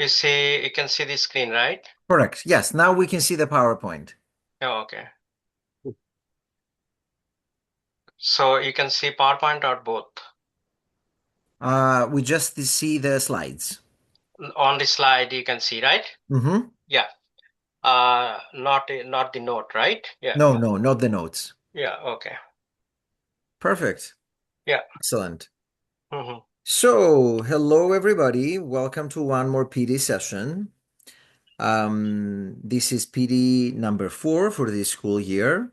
You can see the screen, right? Correct. Yes, now we can see the PowerPoint. Oh, okay. So you can see PowerPoint or both. We just see the slides. On the slide, you can see, right? Mm-hmm. Yeah. Not the note, right? Yeah. No, no, not the notes. Yeah. Okay. Perfect. Yeah. Excellent. Hmm. So, hello everybody. Welcome to one more PD session. This is PD number 4 for this school year.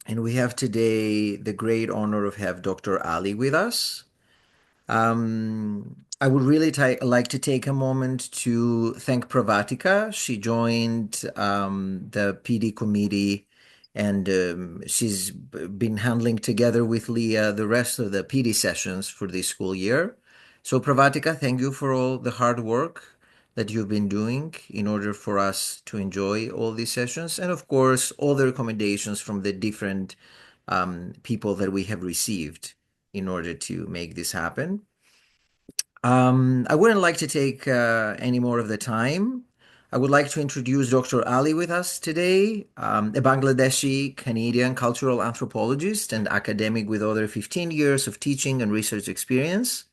And we have today the great honor of have Dr. Ali with us. I would really like to take a moment to thank Pravatika. She joined the PD committee and she's been handling together with Leah the rest of the PD sessions for this school year. So, Pravatika, thank you for all the hard work that you've been doing in order for us to enjoy all these sessions. And of course, all the recommendations from the different people that we have received in order to make this happen. I wouldn't like to take any more of the time. I would like to introduce Dr. Ali with us today, a Bangladeshi Canadian cultural anthropologist and academic with over 15 years of teaching and research experience.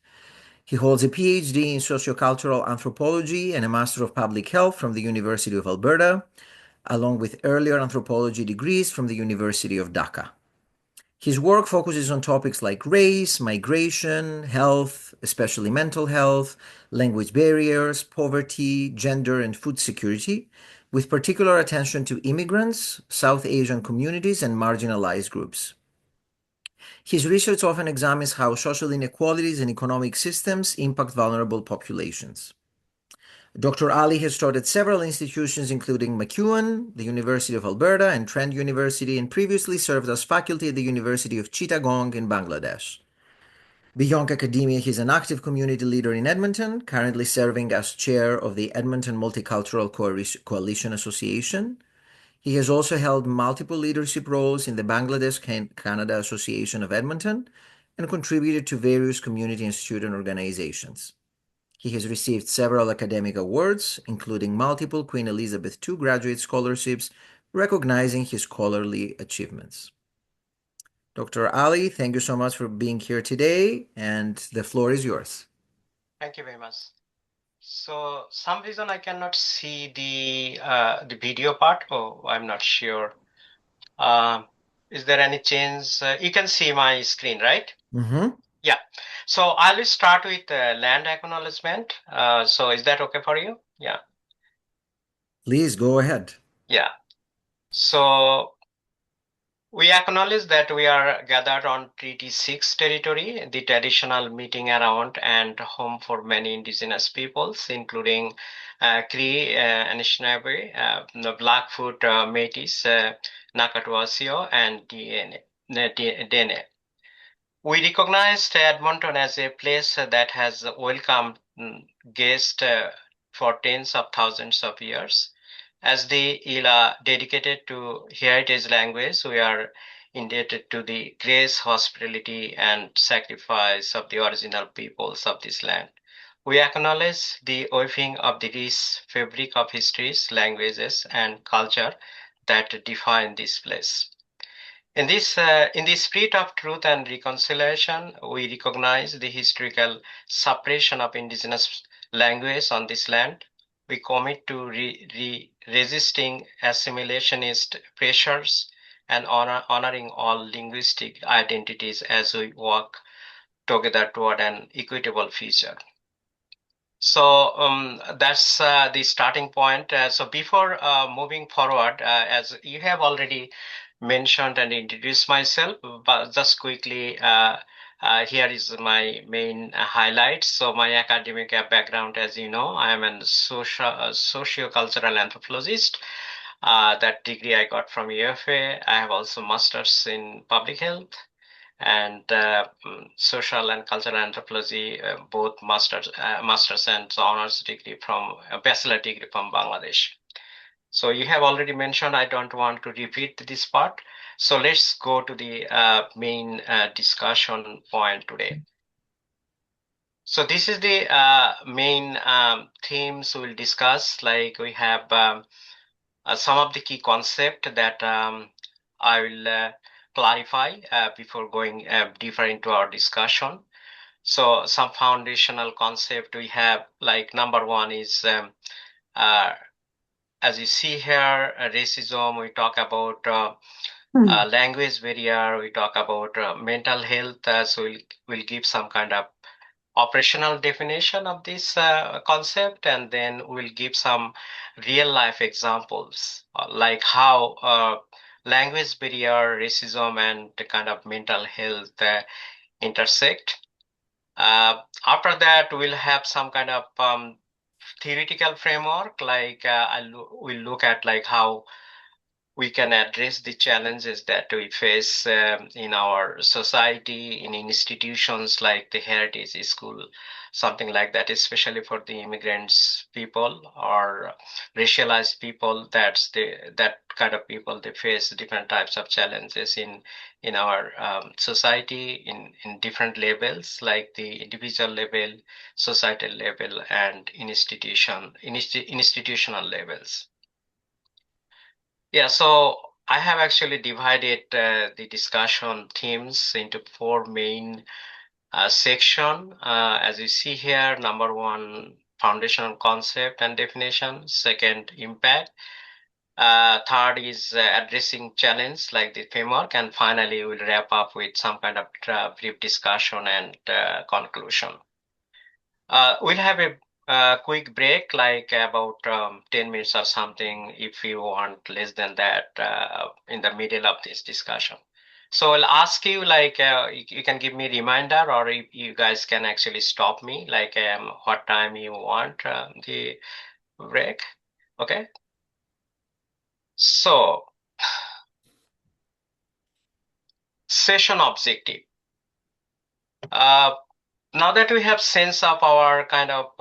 He holds a PhD in sociocultural anthropology and a Master of Public Health from the University of Alberta, along with earlier anthropology degrees from the University of Dhaka. His work focuses on topics like race, migration, health, especially mental health, language barriers, poverty, gender, and food security, with particular attention to immigrants, South Asian communities, and marginalized groups. His research often examines how social inequalities and economic systems impact vulnerable populations. Dr. Ali has taught at several institutions, including MacEwan, the University of Alberta, and Trent University, and previously served as faculty at the University of Chittagong in Bangladesh. Beyond academia, he's an active community leader in Edmonton, currently serving as chair of the Edmonton Multicultural Coalition Association. He has also held multiple leadership roles in the Bangladesh Canada Association of Edmonton and contributed to various community and student organizations. He has received several academic awards, including multiple Queen Elizabeth II graduate scholarships, recognizing his scholarly achievements. Dr. Ali, thank you so much for being here today, and the floor is yours. Thank you very much. So some reason I cannot see the video part. Oh, I'm not sure. Uh, is there any change? You can see my screen, right? Mm-hmm. Yeah. So I'll start with land acknowledgement. So is that okay for you? Yeah. Please go ahead. Yeah. So we acknowledge that we are gathered on Treaty 6 territory, the traditional meeting ground and home for many indigenous peoples, including Cree, Anishinaabe, the Blackfoot, Métis, Nakatuasio, and Dene. We recognize Edmonton as a place that has welcomed guests for tens of thousands of years. As the IHLA dedicated to heritage language, we are indebted to the grace, hospitality, and sacrifice of the original peoples of this land. We acknowledge the weaving of the rich fabric of histories, languages, and culture that define this place. In the spirit of truth and reconciliation, we recognize the historical suppression of indigenous language on this land. We commit to resisting assimilationist pressures and honoring all linguistic identities as we work together toward an equitable future. So that's the starting point. So before moving forward, as you have already mentioned and introduced myself, but just quickly, here is my main highlights. So my academic background, as you know, I am a socio-cultural anthropologist. That degree I got from UFA. I have also masters in public health and social and cultural anthropology, both masters and honors degree from a bachelor degree from Bangladesh. So you have already mentioned, I don't want to repeat this part. So let's go to the main discussion point today. So this is the main themes we'll discuss. Like we have some of the key concept that I will clarify before going deeper into our discussion. So some foundational concept we have, like number one is uh, as you see here, racism. We talk about language barrier. We talk about mental health. So we'll give some kind of operational definition of this concept, and then we'll give some real life examples like how language barrier, racism, and the kind of mental health intersect. After that, we'll have some kind of theoretical framework, like we'll look at like how we can address the challenges that we face in our society, in institutions like the heritage school, something like that, especially for the immigrants people or racialized people. That kind of people, they face different types of challenges in our society in different levels, like the individual level, societal level, and institutional levels. Yeah, so I have actually divided the discussion themes into four main section. As you see here, number one, foundational concept and definition. Second, impact. Third is addressing challenge, like the framework. And finally, we'll wrap up with some kind of brief discussion and conclusion. We'll have a quick break, like about 10 minutes or something, if you want less than that, in the middle of this discussion. So I'll ask you, like, you can give me a reminder, or if you guys can actually stop me, like, what time you want the break. Okay. So, session objective. Uh, Now that we have sense of our kind of,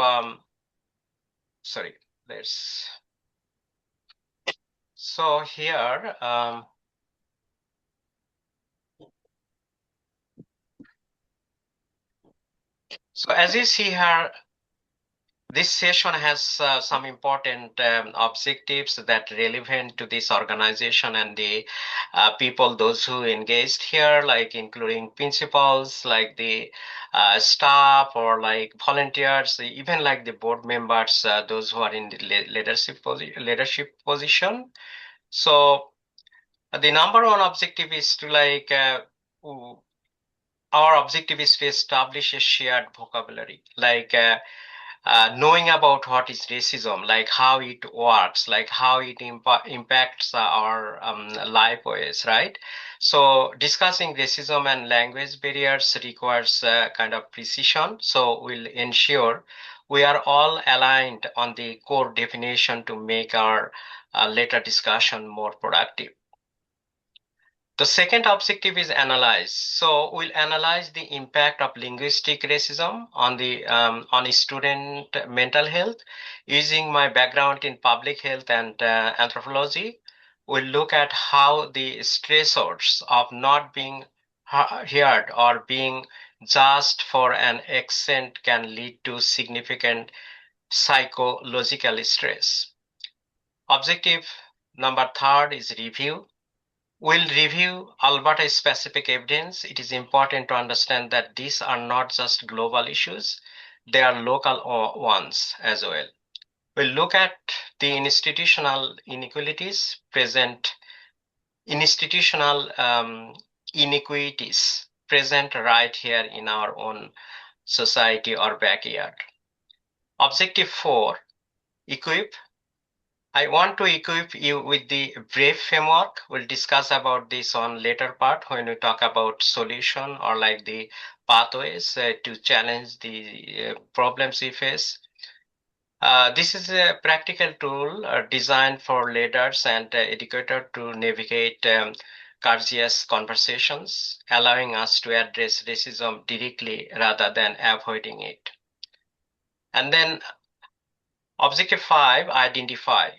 sorry, let's, so here, so as you see here, this session has some important objectives that relevant to this organization and the people, those who engaged here, like including principals, like the staff, or like volunteers, even like the board members, those who are in the leadership position. So the number one objective is to like our objective is to establish a shared vocabulary, like knowing about what is racism, like how it works, like how it impacts our life ways, right? So discussing racism and language barriers requires kind of precision. So we'll ensure we are all aligned on the core definition to make our later discussion more productive. The second objective is analyze. So we'll analyze the impact of linguistic racism on the on student mental health using my background in public health and anthropology. We'll look at how the stressors of not being heard or being judged for an accent can lead to significant psychological stress. Objective number third is review. We'll review Alberta-specific evidence. It is important to understand that these are not just global issues, they are local ones as well. We'll look at the institutional inequalities present, institutional inequities present right here in our own society or backyard. Objective 4, equip. I want to equip you with the BRAVE framework. We'll discuss about this on later part when we talk about solution or like the pathways to challenge the problems we face. This is a practical tool designed for leaders and educators to navigate courteous conversations, allowing us to address racism directly rather than avoiding it. And then objective 5, identify.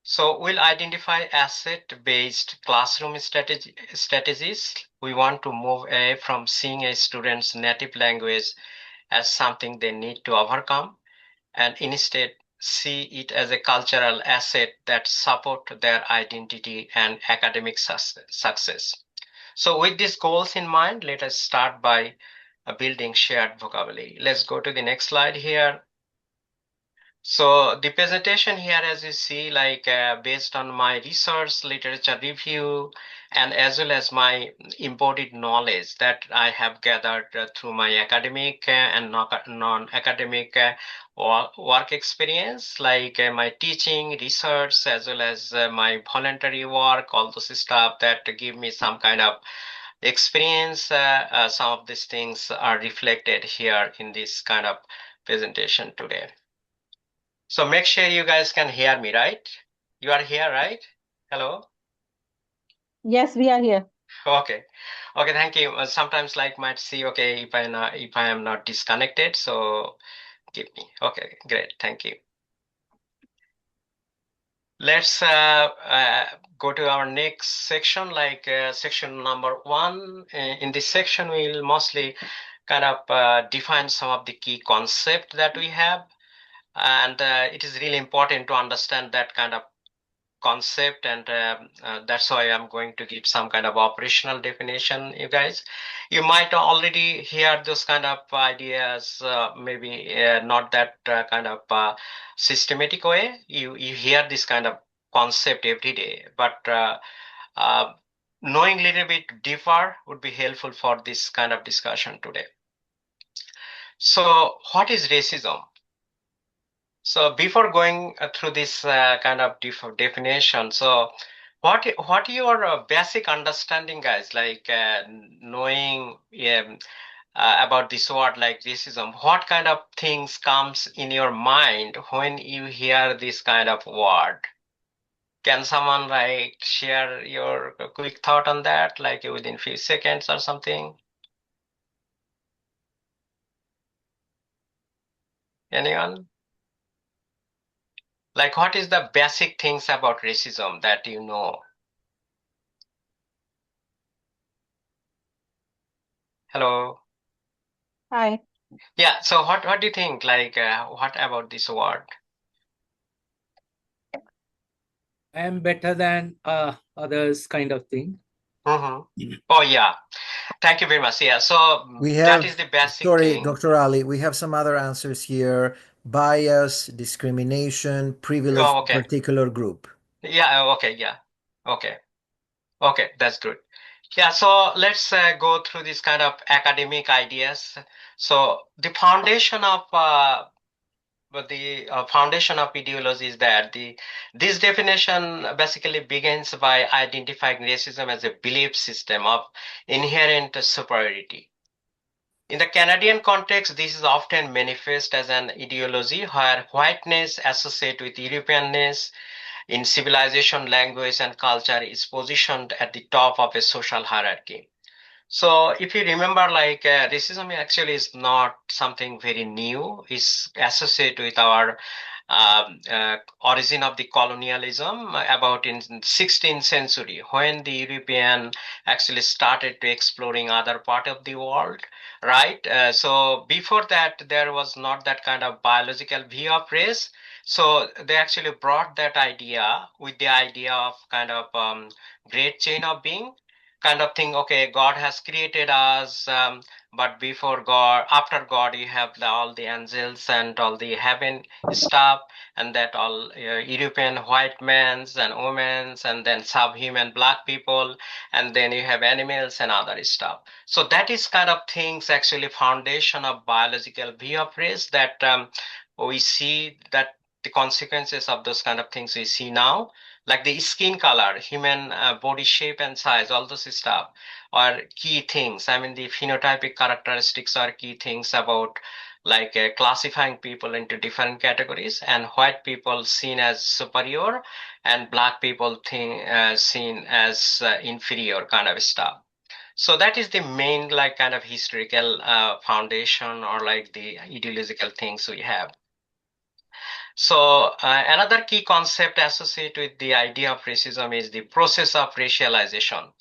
So we'll identify asset-based classroom strategies. We want to move away from seeing a student's native language as something they need to overcome, and instead see it as a cultural asset that support their identity and academic success. So with these goals in mind, let us start by building shared vocabulary. Let's go to the next slide here. So the presentation here, as you see, based on my research, literature review, and as well as my embodied knowledge that I have gathered through my academic and non-academic work experience, my teaching, research, as well as my voluntary work, all those stuff that give me some kind of experience. Some of these things are reflected here in this kind of presentation today. So make sure you guys can hear me, right? You are here, right? Hello? Yes, we are here. Okay. Okay, thank you. Sometimes might see, okay, if I am not disconnected, so give me. Okay, great. Thank you. Let's go to our next section, section number 1. In this section, we'll mostly kind of define some of the key concepts that we have. And it is really important to understand that kind of concept, and that's why I'm going to give some kind of operational definition. You might already hear those kind of ideas, maybe not that kind of systematic way. You hear this kind of concept every day, but uh, knowing a little bit deeper would be helpful for this kind of discussion today. So what is racism? So before going through this kind of definition, so what your basic understanding, guys, knowing about this word like racism? What kind of things comes in your mind when you hear this kind of word? Can someone share your quick thought on that, within few seconds or something? Anyone? What is the basic things about racism that you know? Hello? Hi. Yeah, so what do you think? What about this word? I am better than others, kind of thing. Mm-hmm. Oh, yeah. Thank you very much. Yeah, so We that have, is the basic sorry, thing. Dr. Ali, we have some other answers here. Bias, discrimination, privilege Oh, to okay. particular group. Yeah, okay, yeah. Okay. Okay, that's good. Yeah, so let's go through this kind of academic ideas. So the foundation of foundation of ideology is that this definition basically begins by identifying racism as a belief system of inherent superiority. In the Canadian context, this is often manifest as an ideology where whiteness associated with Europeanness in civilization, language, and culture is positioned at the top of a social hierarchy. So if you remember, racism actually is not something very new. It's associated with our origin of the colonialism about in 16th century when the European actually started to exploring other part of the world, right? So before that, there was not that kind of biological view of race. So they actually brought that idea with the idea of kind of great chain of being kind of thing. Okay, God has created us, but before God, after God, you have all the angels and all the heaven stuff, and that all European white men's and women's, and then subhuman black people, and then you have animals and other stuff. So that is kind of things actually foundation of biological view of race that we see that the consequences of those kind of things we see now, like the skin color, human body shape and size, all those stuff are key things. I mean, the phenotypic characteristics are key things about classifying people into different categories, and white people seen as superior and black people seen as inferior kind of stuff. So that is the main kind of historical foundation or the ideological things we have. So another key concept associated with the idea of racism is the process of racialization.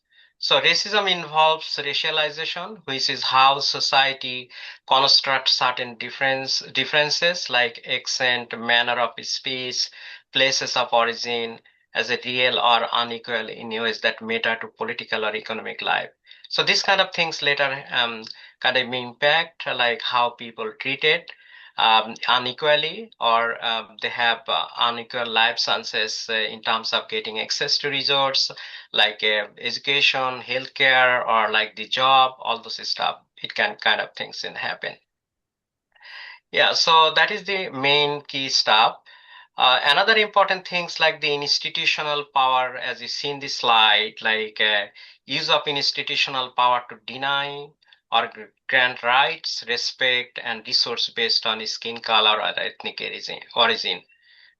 So racism involves racialization, which is how society constructs certain differences like accent, manner of speech, places of origin as a real or unequal in ways that matter to political or economic life. So these kind of things later kind of impact like how people treated unequally, or they have unequal life chances in terms of getting access to resources like education, healthcare, or like the job, all those stuff. It can kind of things can happen. Yeah, so that is the main key stuff. Another important things like the institutional power, as you see in the slide, like use of institutional power to deny or grant rights, respect, and resource based on skin color or ethnic origin.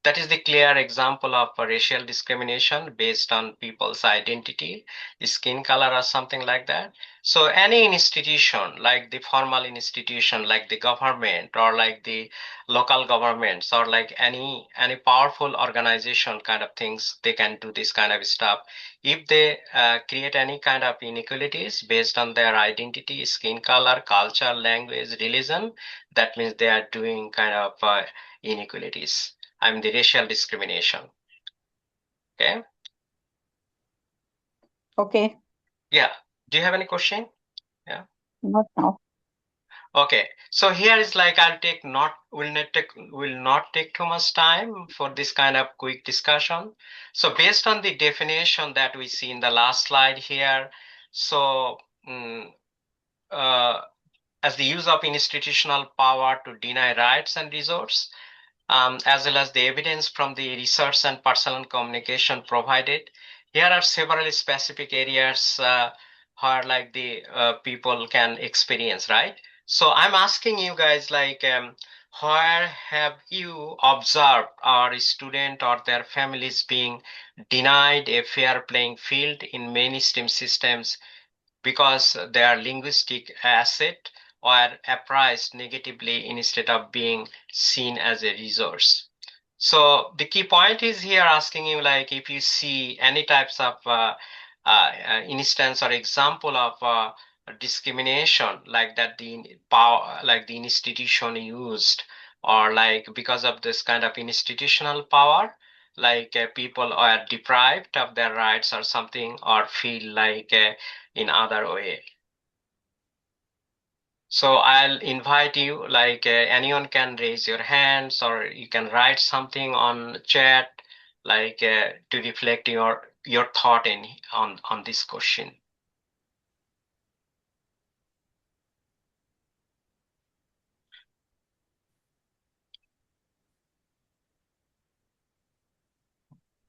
That is the clear example of racial discrimination based on people's identity, skin color, or something like that. So any institution, like the formal institution, like the government, or like the local governments, or like any powerful organization kind of things, they can do this kind of stuff. If they create any kind of inequalities based on their identity, skin color, culture, language, religion, that means they are doing kind of inequalities. I'm the racial discrimination. Okay. Okay. Yeah. Do you have any question? Yeah. Not now. Okay. So here is like will not take too much time for this kind of quick discussion. So based on the definition that we see in the last slide here, so as the use of institutional power to deny rights and resources, as well as the evidence from the research and personal communication provided. Here are several specific areas where like the people can experience, right? So I'm asking you guys like, where have you observed our student or their families being denied a fair playing field in mainstream systems because their linguistic asset were appraised negatively instead of being seen as a resource? So the key point is here asking you like if you see any types of instance or example of discrimination like that the power like the institution used, or like because of this kind of institutional power, like people are deprived of their rights or something, or feel like in other way. So I'll invite you, like anyone can raise your hands, or you can write something on chat, like to reflect your thought in on this question.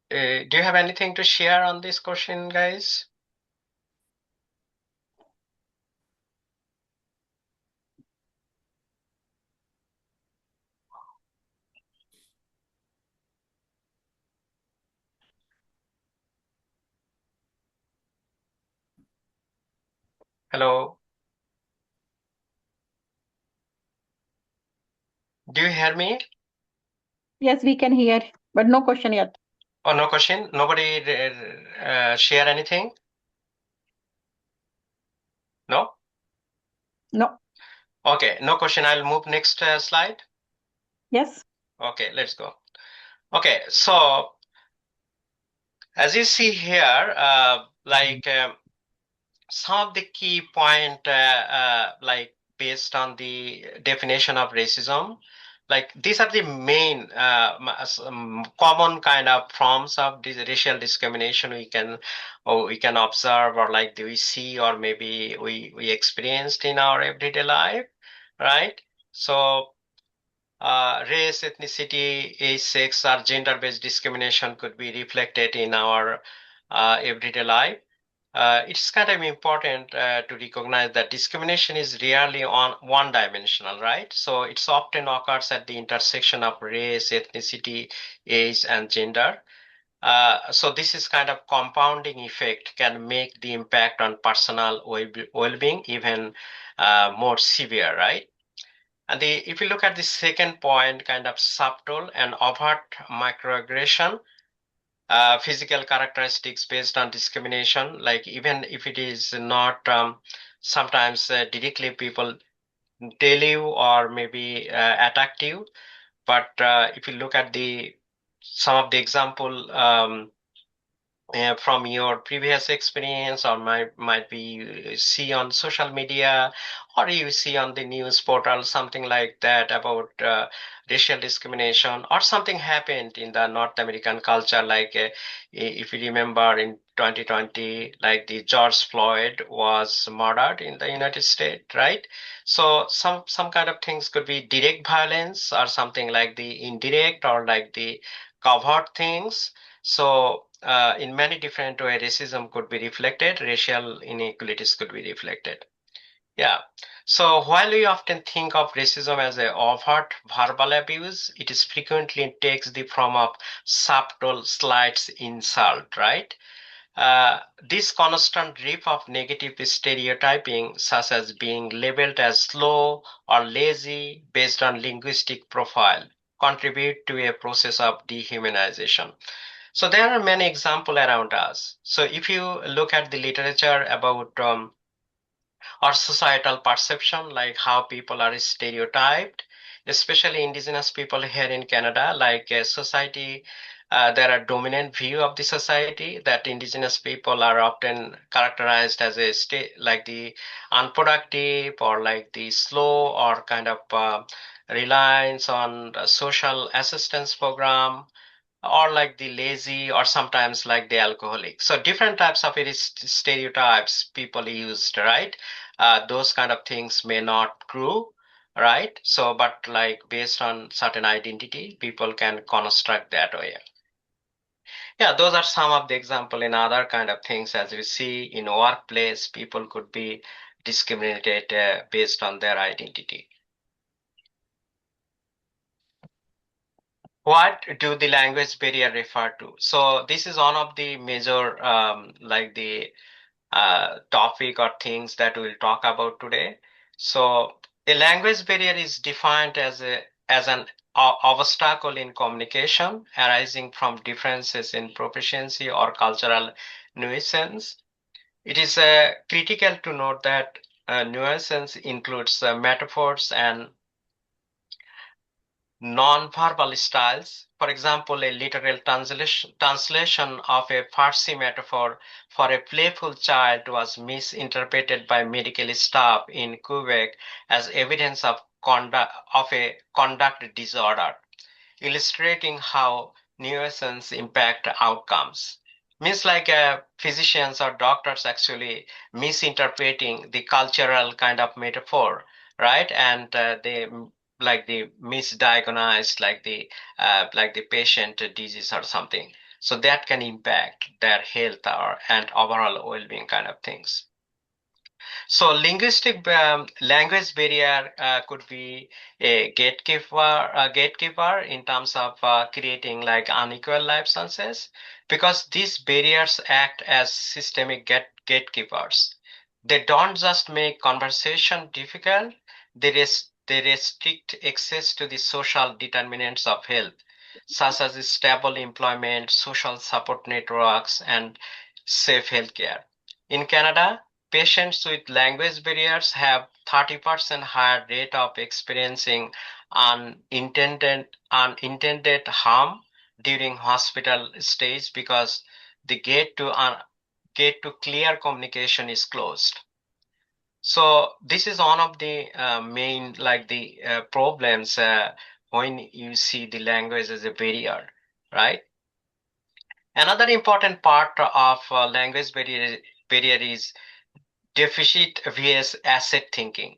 Do you have anything to share on this question, guys? Hello, do you hear me? Yes, we can hear, but no question yet. Oh, no question. Nobody share anything? No. No. Okay, no question. I'll move next slide. Yes. Okay, let's go. Okay, so as you see here, like some of the key point, like based on the definition of racism, like these are the main common kind of forms of this racial discrimination we can observe, or like we see, or maybe we experienced in our everyday life, right? So race, ethnicity, age, sex, or gender-based discrimination could be reflected in our everyday life. It's kind of important to recognize that discrimination is rarely on one-dimensional, right? So it's often occurs at the intersection of race, ethnicity, age, and gender. So this is kind of compounding effect can make the impact on personal well-being even more severe, right? And if you look at the second point, kind of subtle and overt microaggression, physical characteristics based on discrimination, like even if it is not sometimes directly people tell you or maybe attack you, but if you look at the some of the example from your previous experience, or might be you see on social media, or you see on the news portal something like that about racial discrimination, or something happened in the North American culture, like if you remember in 2020, like the George Floyd was murdered in the United States, right? So some kind of things could be direct violence, or something like the indirect, or like the covert things. So, in many different ways, racism could be reflected, racial inequalities could be reflected. Yeah. So, while we often think of racism as a overt verbal abuse, it is frequently takes the form of subtle slight insult, right? This constant drip of negative stereotyping, such as being labeled as slow or lazy based on linguistic profile, contribute to a process of dehumanization. So there are many examples around us. So if you look at the literature about or societal perception, like how people are stereotyped, especially indigenous people here in Canada, like society, there are dominant view of the society that indigenous people are often characterized as a state like the unproductive, or like the slow, or kind of reliance on the social assistance program, or like the lazy, or sometimes like the alcoholic. So different types of it is stereotypes people used, right? Those kind of things may not true, right? So but like based on certain identity, people can construct that way. Yeah, those are some of the example in other kind of things. As we see in workplace, people could be discriminated based on their identity. What do the language barrier refer to? So this is one of the major like the topic or things that we'll talk about today. So a language barrier is defined as an obstacle in communication arising from differences in proficiency or cultural nuisance. It is critical to note that nuisance includes metaphors and non-verbal styles. For example, a literal translation of a Farsi metaphor for a playful child was misinterpreted by medical staff in Quebec as evidence of a conduct disorder, illustrating how nuisance impact outcomes. Means like physicians or doctors actually misinterpreting the cultural kind of metaphor, right? And they like they misdiagnosed like the patient disease or something. So that can impact their health or and overall well-being kind of things. So linguistic language barrier could be a gatekeeper in terms of creating like unequal life chances, because these barriers act as systemic gatekeepers. They don't just make conversation difficult, they restrict access to the social determinants of health, such as stable employment, social support networks, and safe healthcare. In Canada, patients with language barriers have 30% higher rate of experiencing unintended harm during hospital stays, because the gate to clear communication is closed. So this is one of the main like the problems when you see the language as a barrier, right? Another important part of language barrier is deficit vs asset thinking.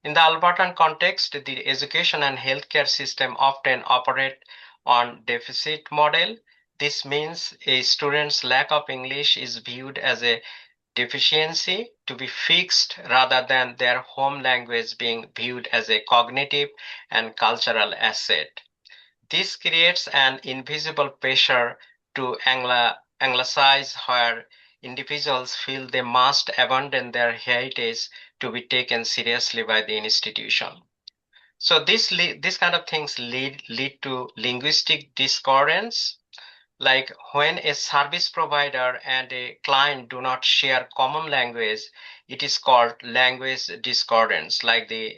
In the Albertan context, the education and healthcare system often operate on deficit model. This means a student's lack of English is viewed as a deficiency to be fixed, rather than their home language being viewed as a cognitive and cultural asset. This creates an invisible pressure to anglicize, where individuals feel they must abandon their heritage to be taken seriously by the institution. So this kind of things lead to linguistic discordance, Like when a service provider and a client do not share common language, it is called language discordance, like the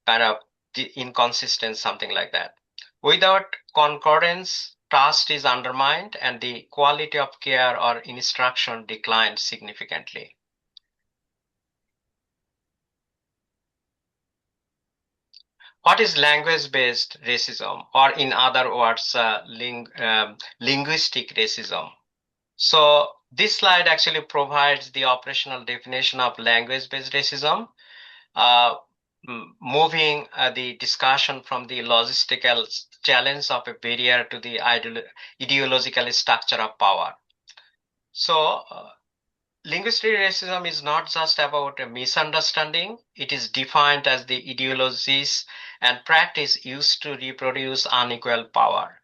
kind of the inconsistent, something like that. Without concordance, trust is undermined and the quality of care or instruction declines significantly. What is language-based racism, or in other words, linguistic racism? So this slide actually provides the operational definition of language-based racism, uh, moving the discussion from the logistical challenge of a barrier to the ideological structure of power. So linguistic racism is not just about a misunderstanding. It is defined as the ideologies and practice used to reproduce unequal power.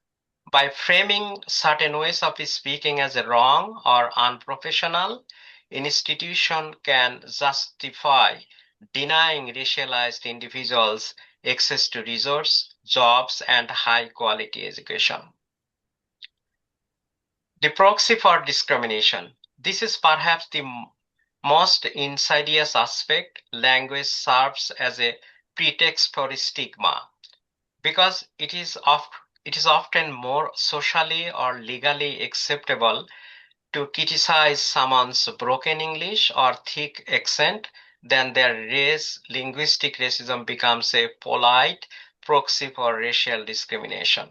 By framing certain ways of speaking as wrong or unprofessional, institution can justify denying racialized individuals access to resources, jobs, and high quality education. The proxy for discrimination. This is perhaps the most insidious aspect. Language serves as a pretext for stigma because it is often more socially or legally acceptable to criticize someone's broken English or thick accent than their race. Linguistic racism becomes a polite proxy for racial discrimination.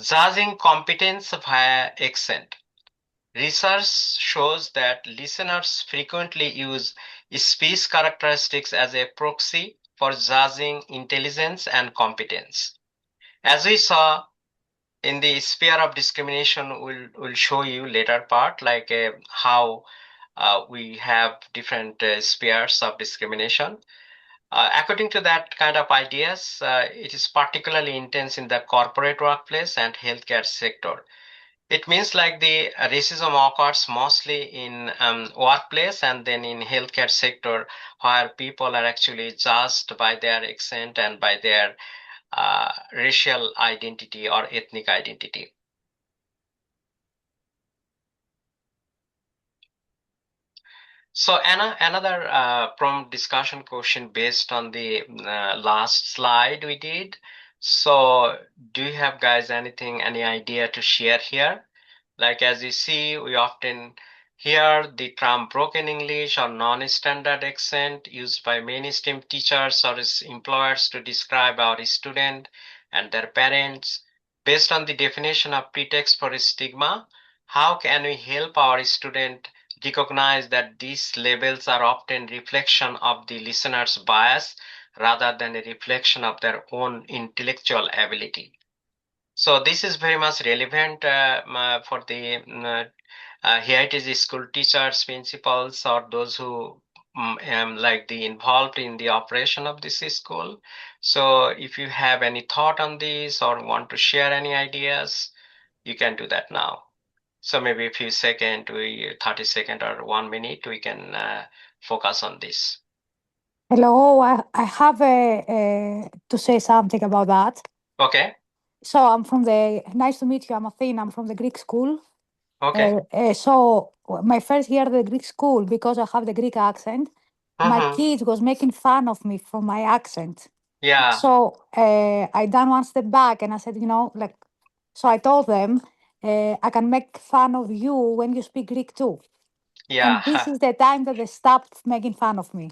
Judging competence via accent. Research shows that listeners frequently use speech characteristics as a proxy for judging intelligence and competence. As we saw in the sphere of discrimination, we'll show you later part, like how we have different spheres of discrimination. According to that kind of ideas, it is particularly intense in the corporate workplace and healthcare sector. It means like the racism occurs mostly in workplace and then in healthcare sector, where people are actually judged by their accent and by their racial identity or ethnic identity. So another prompt discussion question based on the last slide we did. So do you have guys any idea to share here? Like as you see, we often hear the term broken English or non-standard accent used by mainstream teachers or employers to describe our student and their parents. Based on the definition of pretext for stigma, how can we help our student recognize that these labels are often reflection of the listener's bias rather than a reflection of their own intellectual ability? So this is very much relevant for the here it is school teachers, principals, or those who like the involved in the operation of this school. So if you have any thought on this or want to share any ideas, you can do that now. So maybe a few seconds, 30 seconds or 1 minute, we can focus on this. Hello, I have to say something about that. Okay. So nice to meet you. I'm Athena. I'm from the Greek school. Okay. So my first year at the Greek school, because I have the Greek accent, my kids was making fun of me for my accent. Yeah. So I done one step back and I said, so I told them, I can make fun of you when you speak Greek too. Yeah. And this is the time that they stopped making fun of me.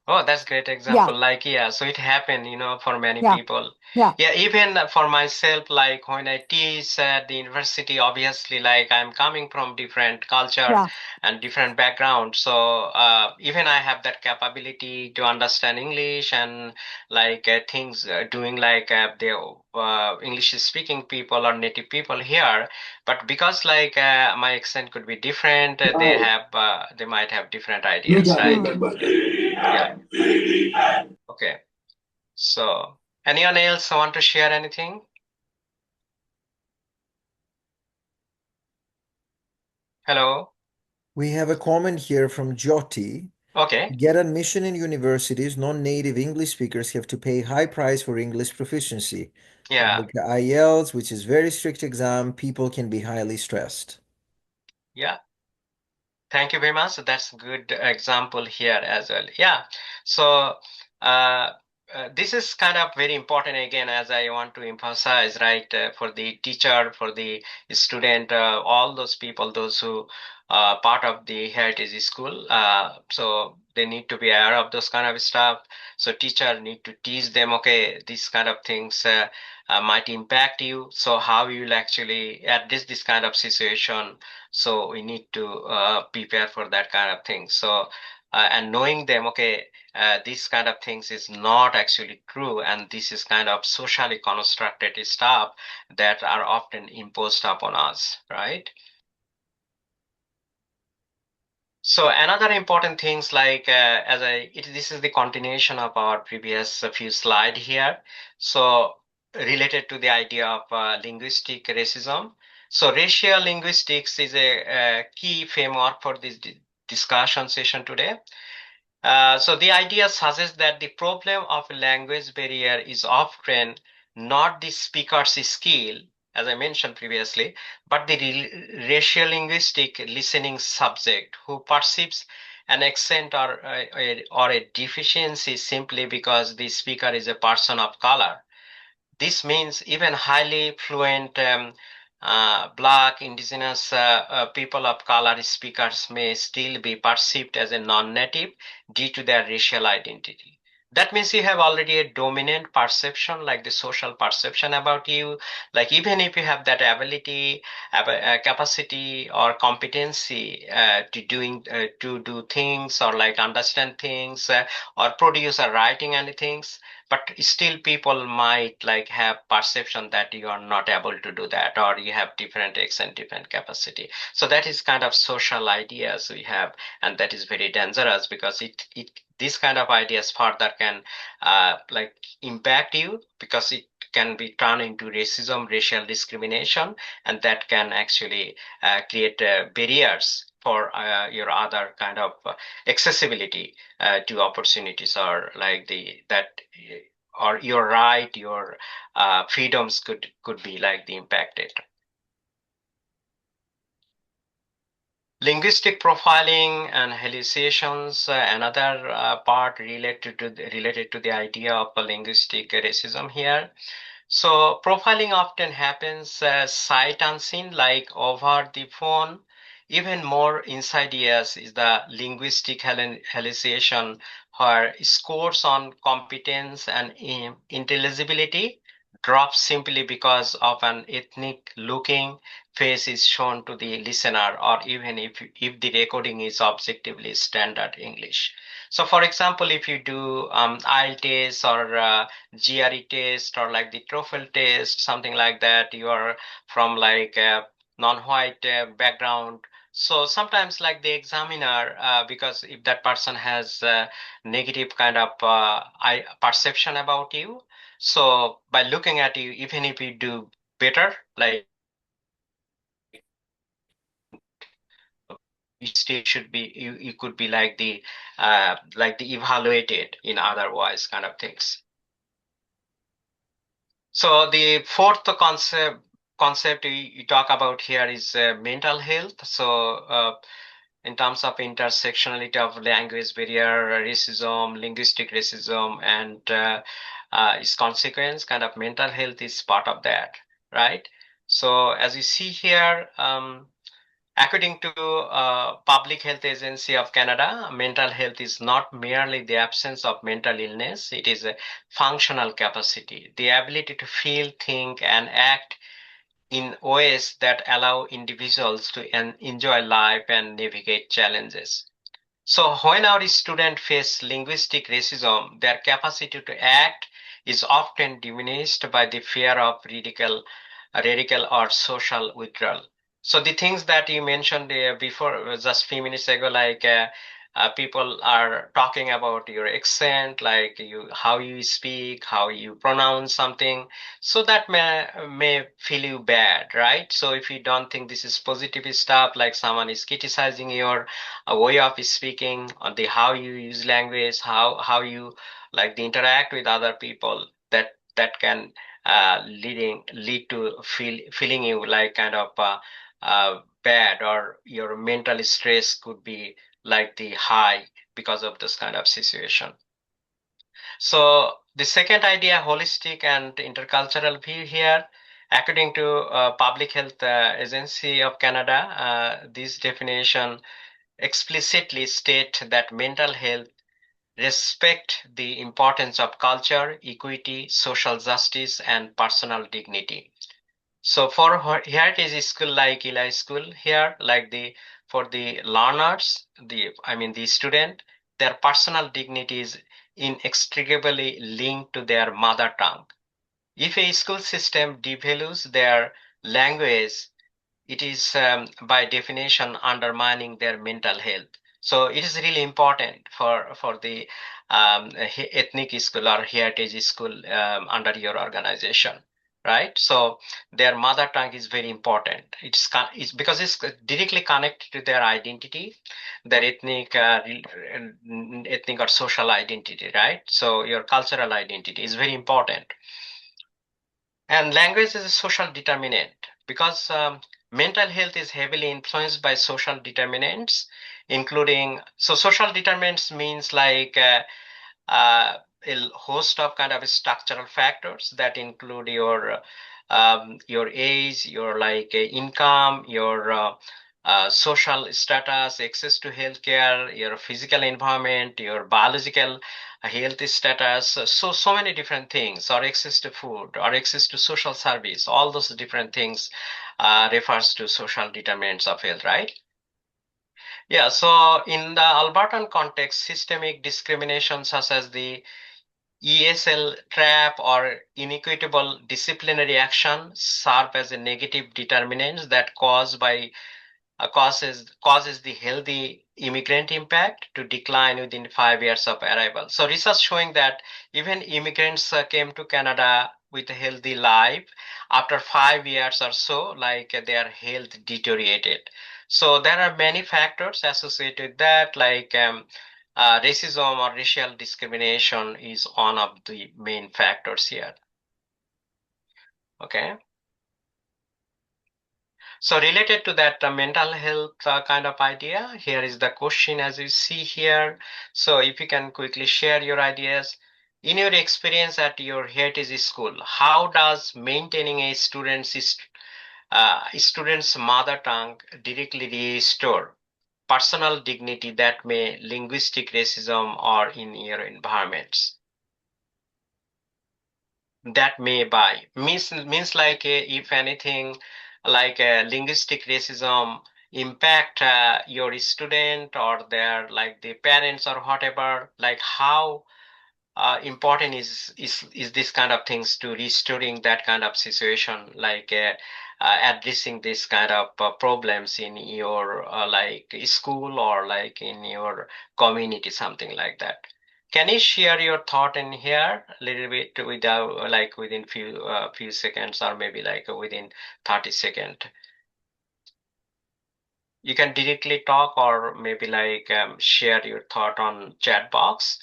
Oh, that's great example. Like, yeah, so it happened, for many people. Yeah. Yeah, even for myself, like when I teach at the university, obviously, like I'm coming from different culture and different background. So even I have that capability to understand English and like things doing like the English speaking people or native people here. But because like my accent could be different, they might have different ideas, right? Yeah. Okay. So, anyone else want to share anything? Hello. We have a comment here from Jyoti. Okay. To get admission in universities, non-native English speakers have to pay high price for English proficiency. Yeah. Like IELTS, which is very strict exam, people can be highly stressed. Yeah. Thank you very much. That's a good example here as well. Yeah. So uh, this is kind of very important again, as I want to emphasize, right, for the teacher, for the student, all those people, those who part of the heritage school. So they need to be aware of those kind of stuff. So teacher need to teach them, okay, these kind of things might impact you. So how you will actually at this kind of situation, so we need to prepare for that kind of thing. So and knowing them, okay, this kind of things is not actually true, and this is kind of socially constructed stuff that are often imposed upon us, right? So another important things like this is the continuation of our previous few slide here. So related to the idea of linguistic racism. So racial linguistics is a key framework for this discussion session today. So the idea suggests that the problem of language barrier is often not the speaker's skill, as I mentioned previously, but the racial linguistic listening subject who perceives an accent or a deficiency simply because the speaker is a person of color. This means even highly fluent Black, indigenous people of color speakers may still be perceived as a non-native due to their racial identity. That means you have already a dominant perception, like the social perception about you. Like even if you have that ability, capacity, or competency to do things or like understand things or produce or writing anything, but still people might like have perception that you are not able to do that or you have different accent, different capacity. So that is kind of social ideas we have, and that is very dangerous because it these kind of ideas further can like impact you because it can be turned into racism, racial discrimination, and that can actually create barriers for your other kind of accessibility to opportunities or like the that or your right, your freedoms could be like the impacted. Linguistic profiling and hallucinations, another part related to the idea of linguistic racism here. So profiling often happens sight unseen, like over the phone. Even more insidious is the linguistic hallucination, where scores on competence and intelligibility drop simply because of an ethnic looking face is shown to the listener, or even if the recording is objectively standard English. So, for example, if you do IELTS test or GRE test or like the TOEFL test, something like that, you are from like a non-white background. So sometimes like the examiner, because if that person has negative kind of perception about you, so by looking at you, even if you do better, you still should be you could be like the evaluated in otherwise kind of things. So the fourth concept you talk about here is mental health. So in terms of intersectionality of language barrier, racism, linguistic racism, and its consequence, kind of mental health is part of that, right? So as you see here, according to Public Health Agency of Canada, mental health is not merely the absence of mental illness, it is a functional capacity, the ability to feel, think, and act in ways that allow individuals to enjoy life and navigate challenges. So when our students face linguistic racism, their capacity to act is often diminished by the fear of ridicule or social withdrawal. So the things that you mentioned before, just few minutes ago, like people are talking about your accent, like how you speak, how you pronounce something. So that may feel you bad, right? So if you don't think this is positive stuff, like someone is criticizing your a way of speaking, on the how you use language, how you like the interact with other people, that can lead to feeling you like kind of bad, or your mental stress could be like the high because of this kind of situation. So the second idea, holistic and intercultural view here, according to Public Health Agency of Canada, this definition explicitly state that mental health respect the importance of culture, equity, social justice, and personal dignity. So for heritage school like Eli School here, like for the learners, the student, their personal dignity is inextricably linked to their mother tongue. If a school system devalues their language, it is by definition undermining their mental health. So it is really important for the ethnic school or heritage school under your organization, right? So their mother tongue is very important. It's because it's directly connected to their identity, their ethnic or social identity, right? So your cultural identity is very important. And language is a social determinant because mental health is heavily influenced by social determinants, including, so social determinants means like a host of kind of structural factors that include your age, your like income, your social status, access to healthcare, your physical environment, your biological health status. So many different things, or access to food, or access to social service. All those different things refers to social determinants of health, right? Yeah, so in the Albertan context, systemic discrimination such as the ESL trap or inequitable disciplinary action serve as a negative determinants that causes the healthy immigrant impact to decline within 5 years of arrival. So research showing that even immigrants came to Canada with a healthy life, after 5 years or so, like their health deteriorated. So there are many factors associated with that, like racism or racial discrimination is one of the main factors here. Okay. So related to that mental health kind of idea, here is the question as you see here. So if you can quickly share your ideas. In your experience at your heritage school, how does maintaining a student's mother tongue directly restore personal dignity that may linguistic racism or in your environments? That may by means like if anything, like linguistic racism impact your student or their like the parents or whatever, like how important is this kind of things to restoring that kind of situation, like addressing this kind of problems in your like school or like in your community, something like that. Can you share your thought in here a little bit without like within few seconds, or maybe like within 30 seconds? You can directly talk, or maybe like share your thought on chat box.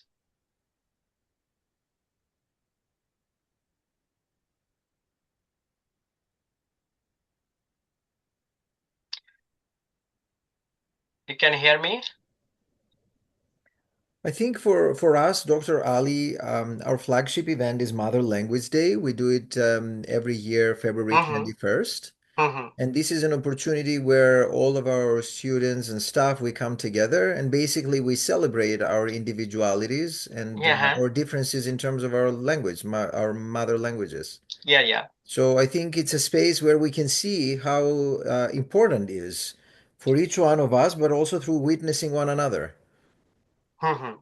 You can hear me? I think for us, Dr. Ali, our flagship event is Mother Language Day. We do it every year, February Mm-hmm. 21st. Mm-hmm. And this is an opportunity where all of our students and staff, we come together and basically we celebrate our individualities and Yeah. our differences in terms of our language, our mother languages. Yeah. So I think it's a space where we can see how important it is for each one of us, but also through witnessing one another. Mm-hmm.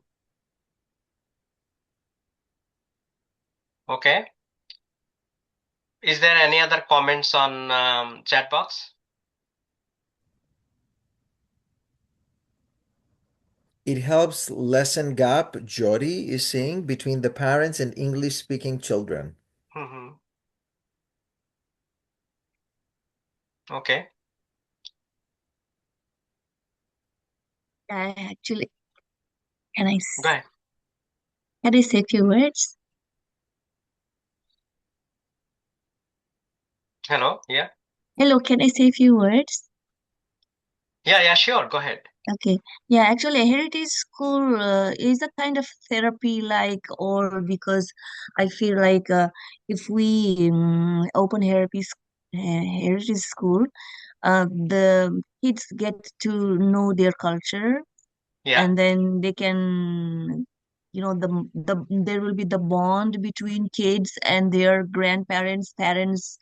Okay. Is there any other comments on chat box? It helps lessen gap, Jody is saying, between the parents and English-speaking children. Mm-hmm. Okay. Actually, can I Go ahead. can I say a few words? Hello. Yeah. Hello, can I say a few words? Yeah, sure. Go ahead. Okay. Yeah, actually, a heritage school is a kind of therapy, like, or because I feel like if we open heritage school, the kids get to know their culture, Yeah. and then they can, there will be the bond between kids and their grandparents, parents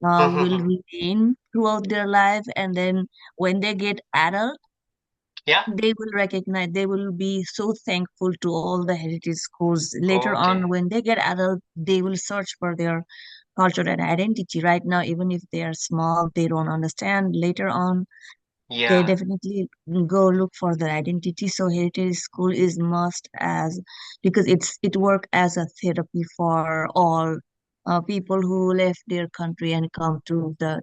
will remain throughout their life, and then when they get adult, Yeah. they will recognize, they will be so thankful to all the heritage schools. Later Okay. on, when they get adult, they will search for their culture and identity. Right now, even if they are small, they don't understand. Later on, they Yeah. definitely go look for their identity. So heritage school is must, as because it work as a therapy for all people who left their country and come to the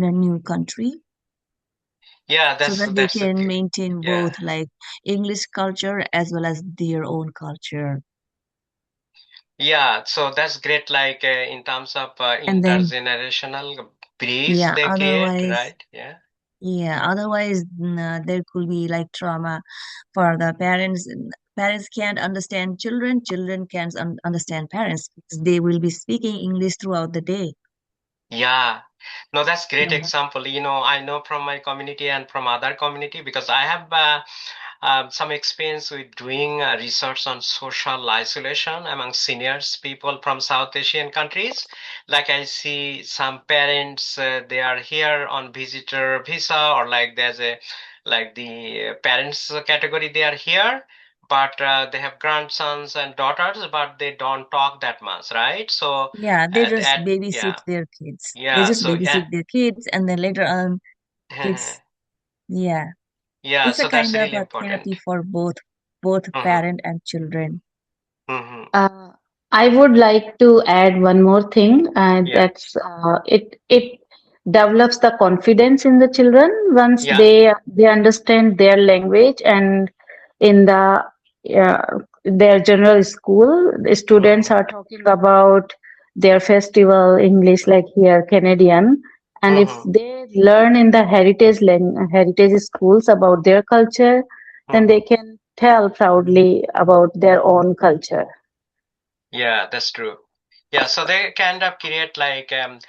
new country, Yeah. so that they That's a can maintain yeah. both like English culture as well as their own culture. Yeah. So that's great. Like in terms of And then intergenerational bridge yeah, they create, otherwise right? Yeah. there could be like trauma for the parents. Parents can't understand children, children can't understand parents because they will be speaking English throughout the day. Yeah. No, that's great Yeah. example. I know from my community and from other community because I have some experience with doing research on social isolation among seniors people from South Asian countries. Like I see some parents, they are here on visitor visa, or like there's a like the parents category, they are here, but they have grandsons and daughters, but they don't talk that much, right? So Yeah, they just at babysit yeah, their kids. They yeah. just So yeah, babysit their kids, and then later on, kids. Yeah, yeah. it's a So that's kind of really a therapy important. for both Hmm. parent and children. Hmm. Uh, I would like to add one more thing, and Yeah, that's it develops the confidence in the children once yeah. they understand their language. And in their general school, the students Hmm. are talking about their festival English, like here Canadian. And if Hmm. they learn in the heritage schools about their culture, then they Hmm. can tell proudly about their own culture. Yeah, that's true. Yeah, so they kind of create like a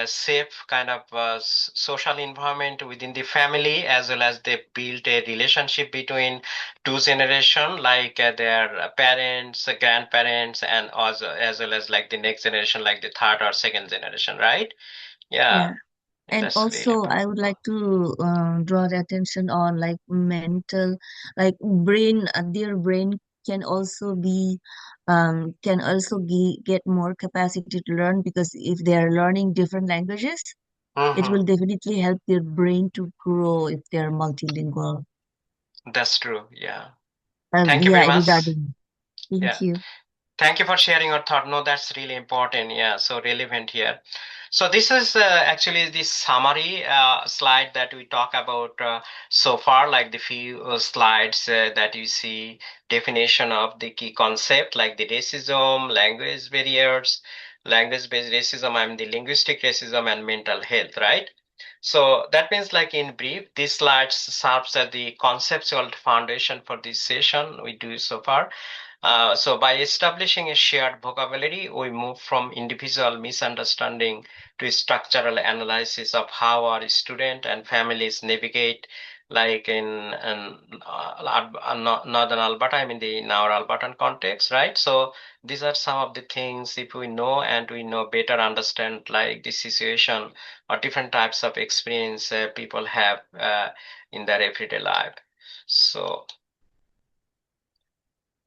safe kind of social environment within the family, as well as they build a relationship between two generation, like their parents, grandparents, and also as well as like the next generation, like the third or second generation, right? Yeah, Yeah. And that's really also, I would powerful. like to draw the attention on like mental, like brain, their brain can also be, get more capacity to learn, because if they are learning different languages, it Hmm. will definitely help their brain to grow if they are multilingual. That's true. Yeah. Thank you Yeah, very much. regarding. Thank Yeah. you. Thank you for sharing your thought. No, that's really important. Yeah, so relevant here. So this is actually the summary slide that we talk about so far, like the few slides that you see, definition of the key concept like the racism, language barriers, language-based racism, and the linguistic racism and mental health, right? So that means like in brief, these slides serves as the conceptual foundation for this session we do so far. So by establishing a shared vocabulary, we move from individual misunderstanding to structural analysis of how our student and families navigate, like in Northern Alberta, I mean in our Albertan context, right? So these are some of the things if we know and we know better understand like the situation or different types of experience people have in their everyday life. So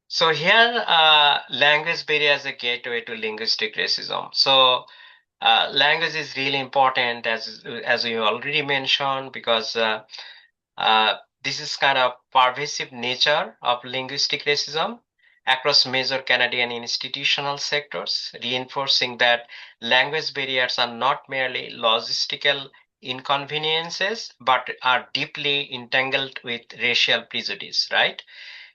so here, language barrier as a gateway to linguistic racism. So language is really important, as you already mentioned, because this is kind of pervasive nature of linguistic racism across major Canadian institutional sectors, reinforcing that language barriers are not merely logistical inconveniences, but are deeply entangled with racial prejudice, right?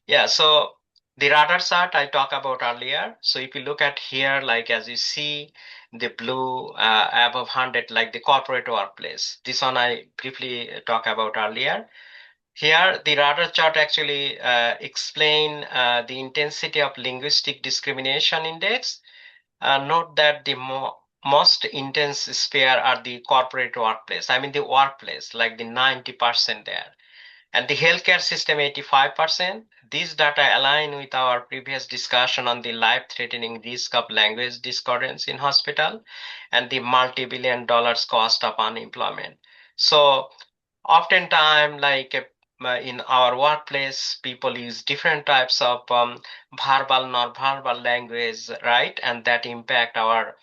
Yeah, so The radar chart I talked about earlier. So if you look at here, like as you see, the blue above 100, like the corporate workplace. This one I briefly talked about earlier. Here, the radar chart actually explain the intensity of linguistic discrimination index. Note that the most intense sphere are the corporate workplace. I mean the workplace, like the 90% there. And the healthcare system 85%. These data align with our previous discussion on the life-threatening risk of language discordance in hospital and the multi-billion dollars cost of unemployment. So oftentimes, like in our workplace, people use different types of verbal, non-verbal language, right? And that impact our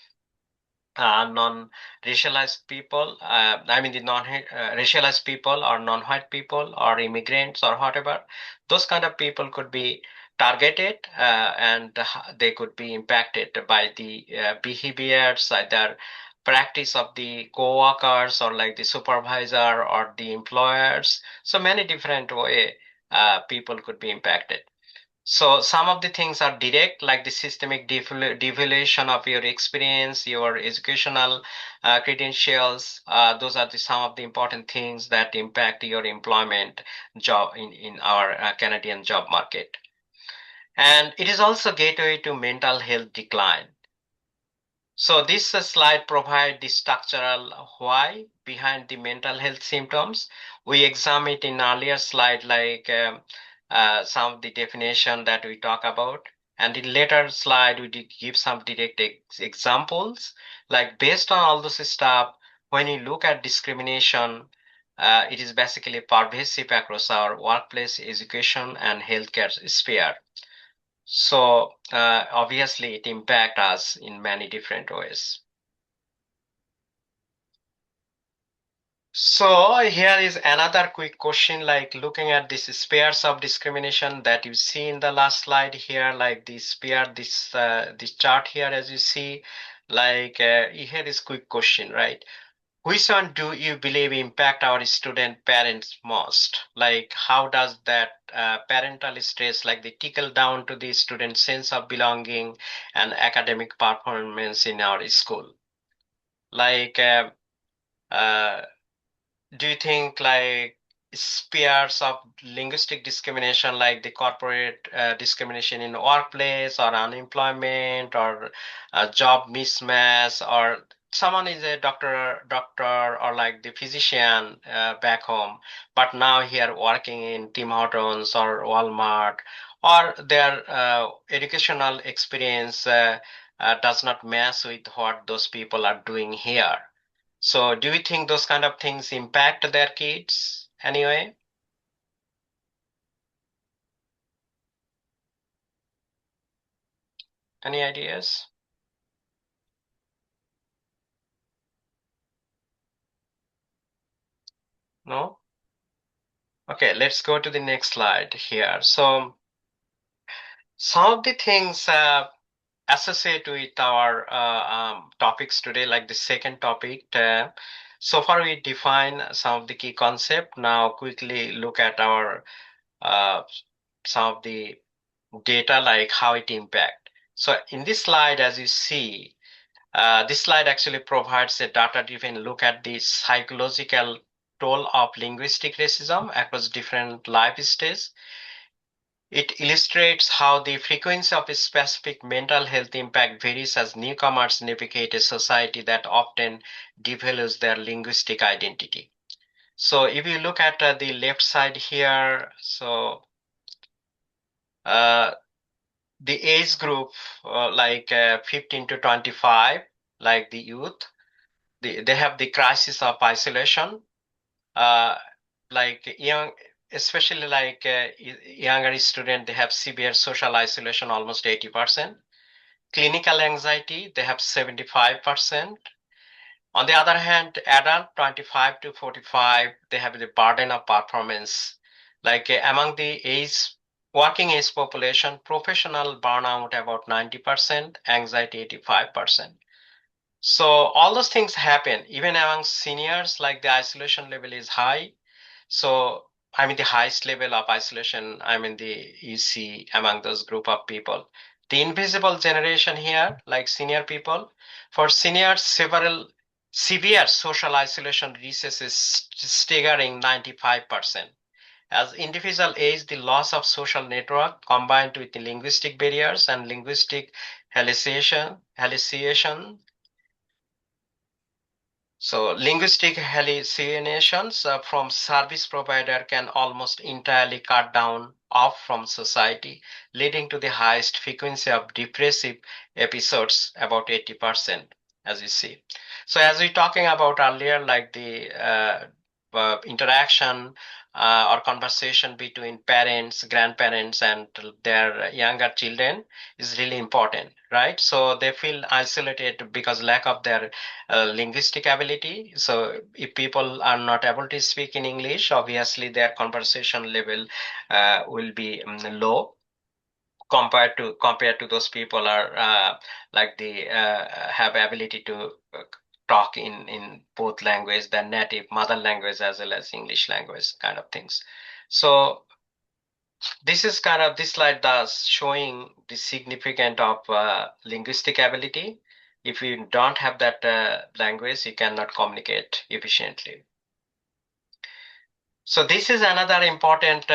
non-racialized people, I mean the non-racialized people or non-white people or immigrants or whatever, those kind of people could be targeted and they could be impacted by the behaviors, either practice of the co-workers or like the supervisor or the employers. So many different way people could be impacted. So some of the things are direct, like the systemic devaluation of your experience, your educational credentials. Those are some of the important things that impact your employment job in our Canadian job market. And it is also gateway to mental health decline. So this slide provides the structural why behind the mental health symptoms. We examined it in earlier slide, like some of the definition that we talk about. And in later slide, we did give some direct examples. Like based on all this stuff, when you look at discrimination, it is basically pervasive across our workplace, education, and healthcare sphere. So obviously it impacts us in many different ways. So here is another quick question, like looking at this spheres of discrimination that you see in the last slide here, like this sphere, this chart here, as you see, like here is quick question, right? Which one do you believe impact our student parents most? Like how does that parental stress, like they trickle down to the student sense of belonging and academic performance in our school? Like uh, do you think like spheres of linguistic discrimination, like the corporate discrimination in workplace or unemployment or job mismatch, or someone is a doctor or like the physician back home, but now here working in Tim Hortons or Walmart, or their educational experience does not match with what those people are doing here. So do you think those kind of things impact their kids anyway? Any ideas? No? Okay, let's go to the next slide here. So some of the things associated with our topics today, like the second topic, so far we define some of the key concept. Now quickly look at our some of the data, like how it impact. So in this slide, as you see, this slide actually provides a data-driven look at the psychological toll of linguistic racism across different life stages. It illustrates how the frequency of a specific mental health impact varies as newcomers navigate a society that often devalues their linguistic identity. So if you look at the left side here, so the age group like 15 to 25, like the youth, they have the crisis of isolation, uh, like young, especially like younger student, they have severe social isolation, almost 80%. Clinical anxiety, they have 75%. On the other hand, adult 25 to 45, they have the burden of performance. Like among the working age population, professional burnout about 90%, anxiety 85%. So all those things happen even among seniors, like the isolation level is high. So the highest level of isolation, you see among those group of people. The invisible generation here, like senior people, for seniors, several severe social isolation reaches is staggering 95%. As individual age, the loss of social network combined with the linguistic barriers and linguistic hallucination. So linguistic hallucinations from service provider can almost entirely cut down off from society, leading to the highest frequency of depressive episodes, about 80%, as you see. So as we talking about earlier, like the interaction or conversation between parents, grandparents, and their younger children is really important, right? So they feel isolated because lack of their linguistic ability. So if people are not able to speak in English, obviously their conversation level will be low compared to those people are like they have ability to talk in both language, their native mother language as well as English language kind of things. So this is kind of this slide does showing the significance of linguistic ability. If you don't have that language, you cannot communicate efficiently. So this is another important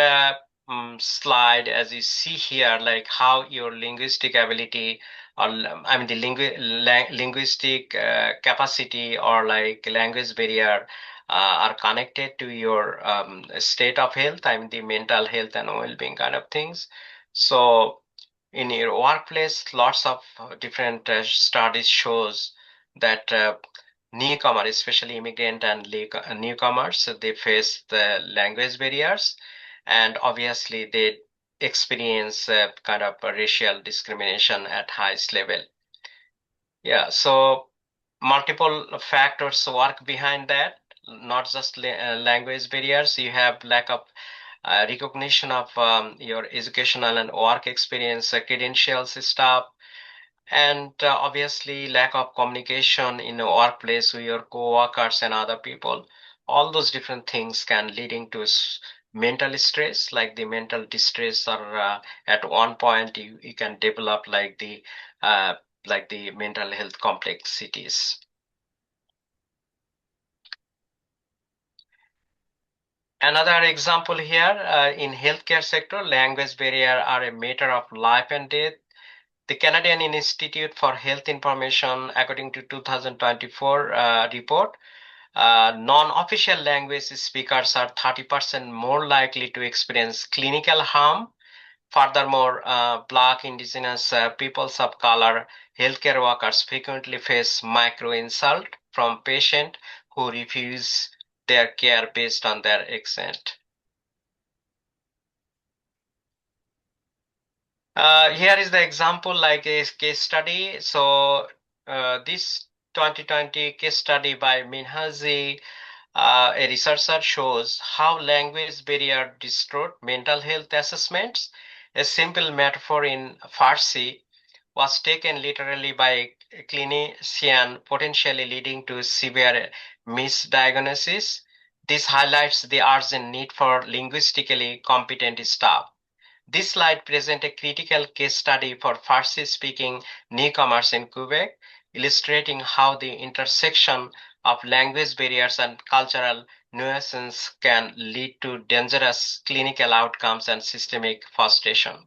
slide, as you see here, like how your linguistic ability or the linguistic capacity or like language barrier are connected to your state of health, the mental health and well-being kind of things. So in your workplace, lots of different studies shows that newcomer, especially immigrant and newcomers, they face the language barriers, and obviously they experience kind of a racial discrimination at highest level. Yeah, so multiple factors work behind that, not just language barriers. You have lack of recognition of your educational and work experience, credentials, stuff, and obviously lack of communication in the workplace with your co-workers and other people. All those different things can leading to mental stress, like the mental distress, or at one point you can develop like the mental health complexities. Another example here, in healthcare sector, language barrier are a matter of life and death. The Canadian Institute for Health Information, according to 2024 report, non-official language speakers are 30% more likely to experience clinical harm. Furthermore, Black, Indigenous, peoples of color, healthcare workers frequently face micro-insult from patients who refuse their care based on their accent. Here is the example, like a case study. So this 2020 case study by Minhaji, a researcher, shows how language barrier distort mental health assessments. A simple metaphor in Farsi was taken literally by a clinician, potentially leading to severe misdiagnosis. This highlights the urgent need for linguistically competent staff. This slide presents a critical case study for Farsi-speaking newcomers in Quebec, illustrating how the intersection of language barriers and cultural nuances can lead to dangerous clinical outcomes and systemic frustration.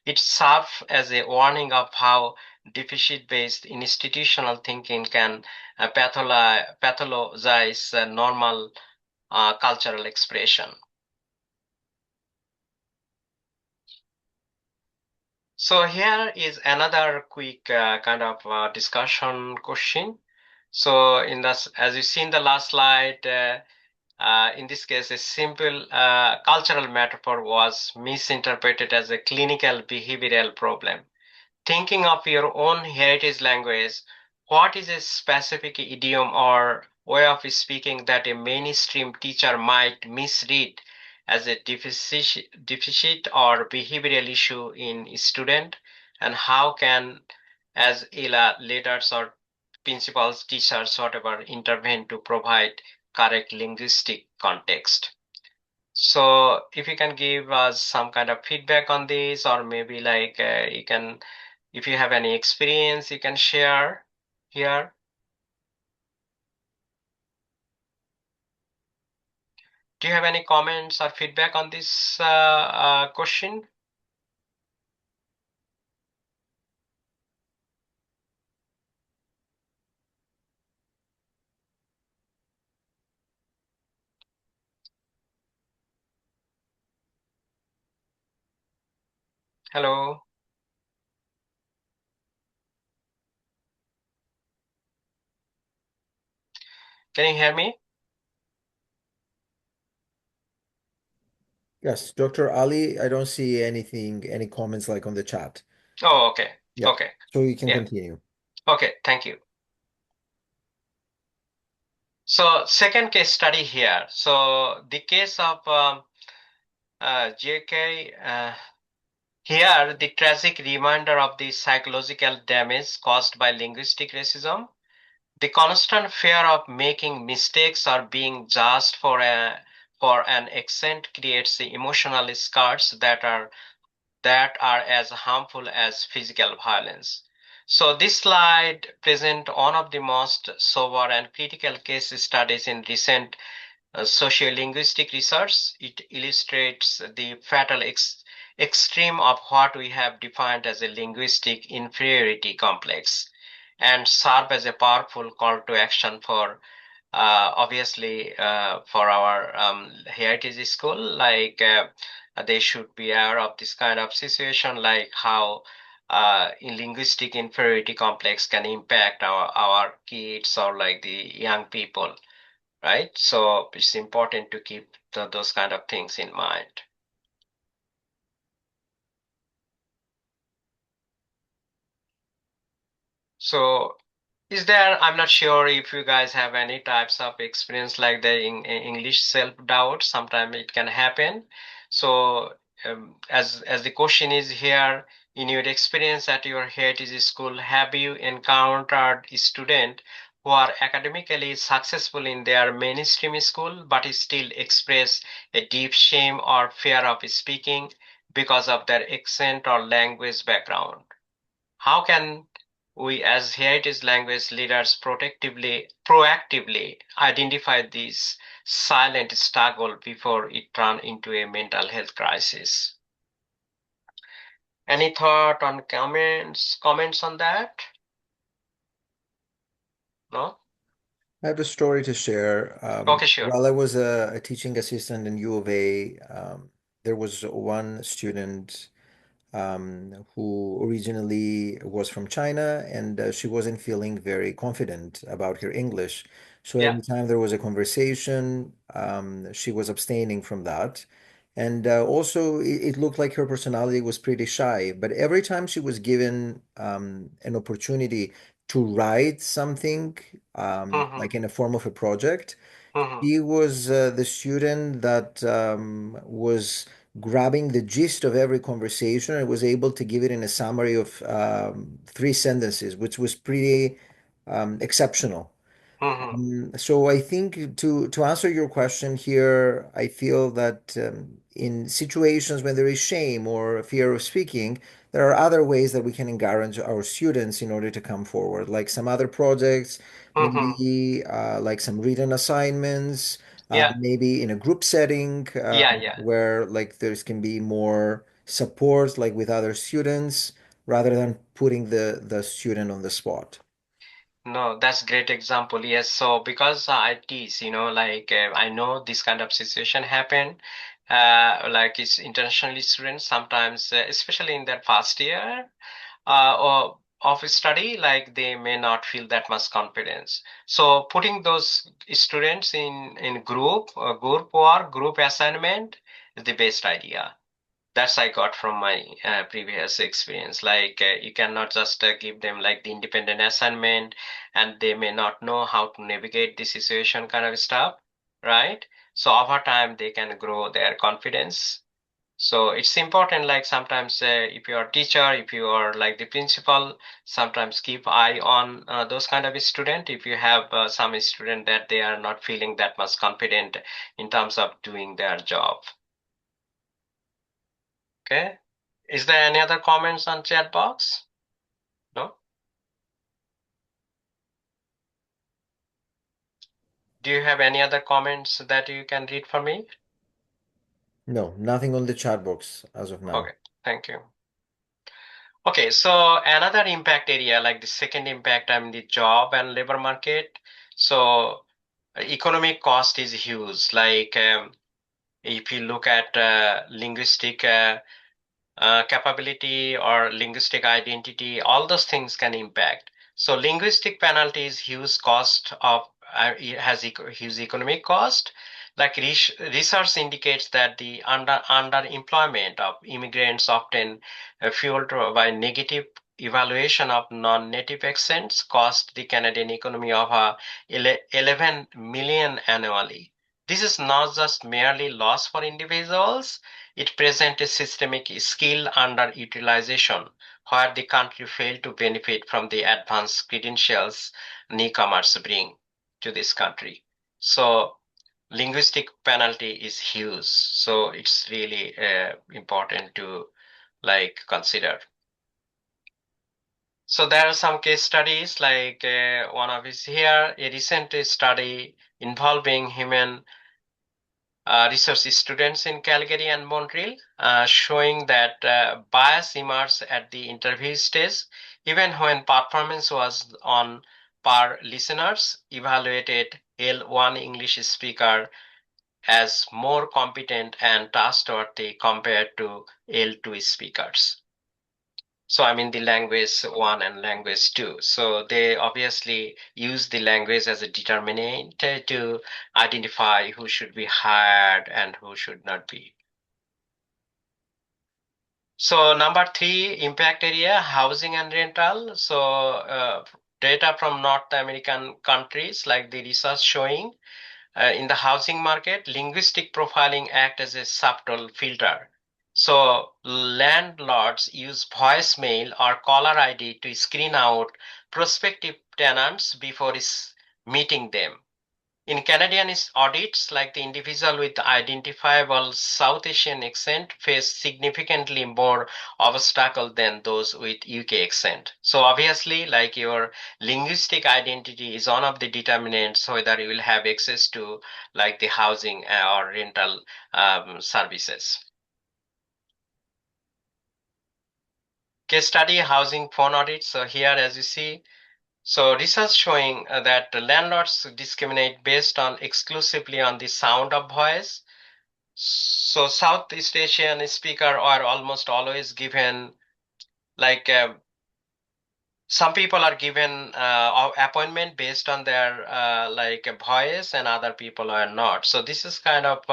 It serves as a warning of how deficit-based institutional thinking can pathologize normal cultural expression. So here is another quick kind of discussion question. So in this, as you see in the last slide, in this case, a simple cultural metaphor was misinterpreted as a clinical behavioral problem. Thinking of your own heritage language, what is a specific idiom or way of speaking that a mainstream teacher might misread as a deficit or behavioral issue in a student, and how can, as IHLA leaders or principals, teachers, whatever, intervene to provide correct linguistic context? So if you can give us some kind of feedback on this, or maybe like you can, if you have any experience, you can share here. Do you have any comments or feedback on this question? Hello. Can you hear me? Yes, Dr. Ali, I don't see anything, any comments like on the chat. Oh, okay. Yeah. Okay. So you can Yeah. continue. Okay. Thank you. So second case study here. So the case of JK, here the tragic reminder of the psychological damage caused by linguistic racism. The constant fear of making mistakes or being judged for an accent creates the emotional scars that are as harmful as physical violence. So this slide presents one of the most sober and critical case studies in recent sociolinguistic research. It illustrates the fatal extreme of what we have defined as a linguistic inferiority complex and serve as a powerful call to action for obviously for our heritage school, like they should be aware of this kind of situation, like how in linguistic inferiority complex can impact our kids or like the young people, right? So it's important to keep those kind of things in mind. So is there, I'm not sure if you guys have any types of experience like the in English self-doubt. Sometimes it can happen. So as the question is here, in your experience at your heritage school, have you encountered a student who are academically successful in their mainstream school, but still express a deep shame or fear of speaking because of their accent or language background? How can we as heritage language leaders proactively identify this silent struggle before it turns into a mental health crisis? Any thought on comments on that? No? I have a story to share. Okay, sure. While I was a teaching assistant in U of A, there was one student who originally was from China, and she wasn't feeling very confident about her English. So Yeah. every time there was a conversation, she was abstaining from that. And also, it looked like her personality was pretty shy. But every time she was given an opportunity to write something, like in a form of a project, Mm-hmm. he was the student that was grabbing the gist of every conversation and was able to give it in a summary of 3 sentences, which was pretty exceptional. Mm-hmm. So I think to answer your question here, I feel that in situations when there is shame or fear of speaking, there are other ways that we can encourage our students in order to come forward, like some other projects, Mm-hmm. maybe like some written assignments, Yeah. maybe in a group setting Yeah. where like there can be more support, like with other students, rather than putting the student on the spot. No, that's great example. Yes. So because I teach, like I know this kind of situation happen. Like it's internationally students sometimes, especially in their first year or of study, like they may not feel that much confidence. So putting those students in group work, group assignment is the best idea. That's I got from my previous experience. Like you cannot just give them like the independent assignment, and they may not know how to navigate the situation kind of stuff, right? So over time they can grow their confidence. So it's important, like sometimes if you are a teacher, if you are like the principal, sometimes keep eye on those kind of student. If you have some student that they are not feeling that much confident in terms of doing their job. Okay. Is there any other comments on chat box? No? Do you have any other comments that you can read for me? No, nothing on the chat box as of now. Okay, thank you. Okay, so another impact area, like the second impact, the job and labor market. So economic cost is huge. Like if you look at linguistic capability or linguistic identity, all those things can impact. So linguistic penalty is huge cost of it has huge economic cost. Like research indicates that the underemployment of immigrants often fueled by negative evaluation of non-native accents cost the Canadian economy of 11 million annually. This is not just merely loss for individuals, it presents a systemic skill underutilization, where the country failed to benefit from the advanced credentials newcomers bring to this country. So linguistic penalty is huge. So it's really important to like consider. So there are some case studies, like one of is here, a recent study involving human research students in Calgary and Montreal, showing that bias emerged at the interview stage, even when performance was on par. Listeners evaluated L1 English speaker as more competent and trustworthy compared to L2 speakers. So I mean the language one and language two. So they obviously use the language as a determinant to identify who should be hired and who should not be. So number three, impact area, housing and rental. So data from North American countries, like the research showing in the housing market, linguistic profiling act as a subtle filter. So landlords use voicemail or caller ID to screen out prospective tenants before meeting them. In Canadian audits, like the individual with identifiable South Asian accent face significantly more obstacle than those with UK accent. So obviously, like your linguistic identity is one of the determinants whether you will have access to like the housing or rental services. Case study, housing phone audit. So here, as you see, so research showing that landlords discriminate based on exclusively on the sound of voice. So Southeast Asian speaker are almost always given like some people are given appointment based on their like voice and other people are not. So this is kind of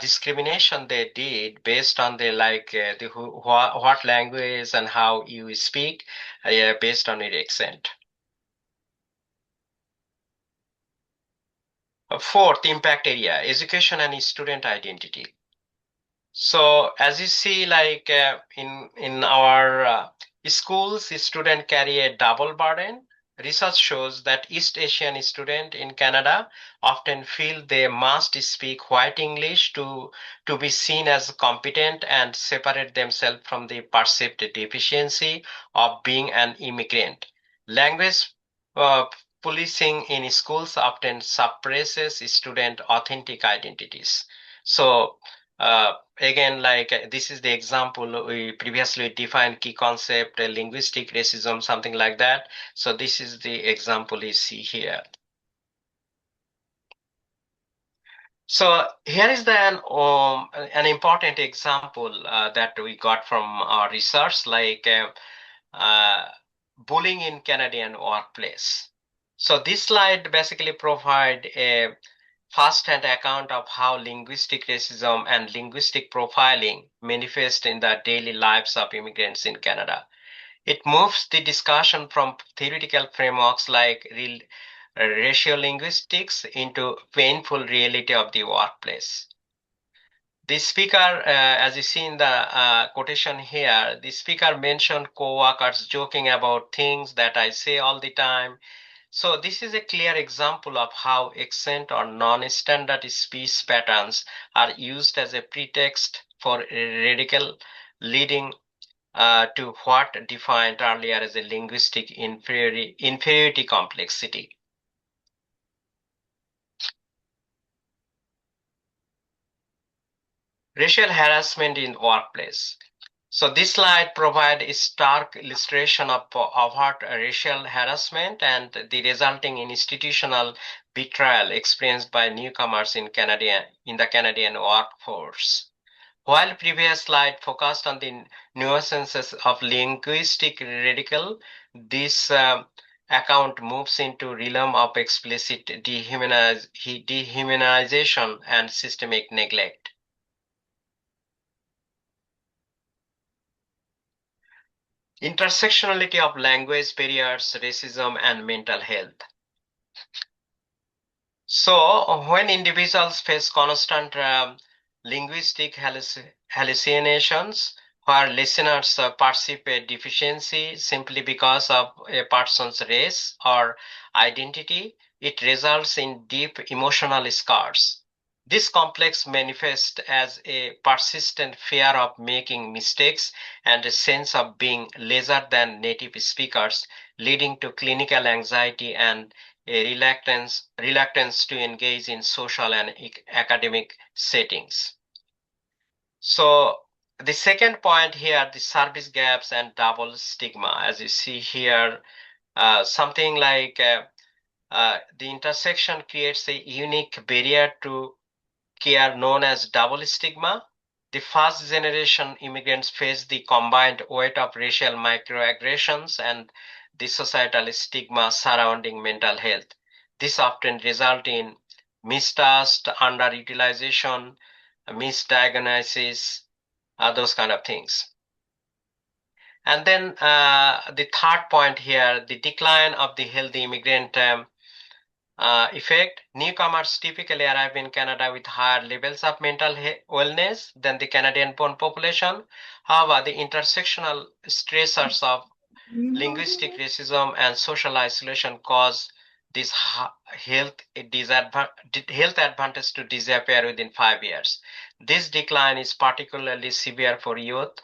discrimination they did based on the like the what language and how you speak based on your accent. Fourth impact area, education and student identity. So as you see, like in our schools, students carry a double burden. Research shows that East Asian students in Canada often feel they must speak white English to be seen as competent and separate themselves from the perceived deficiency of being an immigrant. Language uh, policing in schools often suppresses student authentic identities. So again, like this is the example we previously defined key concept, linguistic racism, something like that. So this is the example you see here. So here is an important example that we got from our research, like bullying in Canadian workplace. So this slide basically provide a first-hand account of how linguistic racism and linguistic profiling manifest in the daily lives of immigrants in Canada. It moves the discussion from theoretical frameworks like racial linguistics into painful reality of the workplace. The speaker, as you see in the quotation here, the speaker mentioned co-workers joking about things that I say all the time. So this is a clear example of how accent or non-standard speech patterns are used as a pretext for radical leading to what defined earlier as a linguistic inferiority complexity. Racial harassment in workplace. So this slide provides a stark illustration of overt racial harassment and the resulting institutional betrayal experienced by newcomers in the Canadian workforce. While previous slide focused on the nuances of linguistic ridicule, this account moves into realm of explicit dehumanization and systemic neglect. Intersectionality of language barriers, racism, and mental health. So, when individuals face constant linguistic hallucinations, where listeners perceive a deficiency simply because of a person's race or identity, it results in deep emotional scars. This complex manifests as a persistent fear of making mistakes and a sense of being lesser than native speakers, leading to clinical anxiety and a reluctance to engage in social and academic settings. So the second point here, the service gaps and double stigma, as you see here, something like the intersection creates a unique barrier to care known as double stigma. The first generation immigrants face the combined weight of racial microaggressions and the societal stigma surrounding mental health. This often results in mistrust, underutilization, misdiagnosis, those kind of things. And then the third point here, the decline of the healthy immigrant effect. Newcomers typically arrive in Canada with higher levels of mental wellness than the Canadian-born population. However, the intersectional stressors of linguistic racism and social isolation cause this health advantage to disappear within 5 years. This decline is particularly severe for youth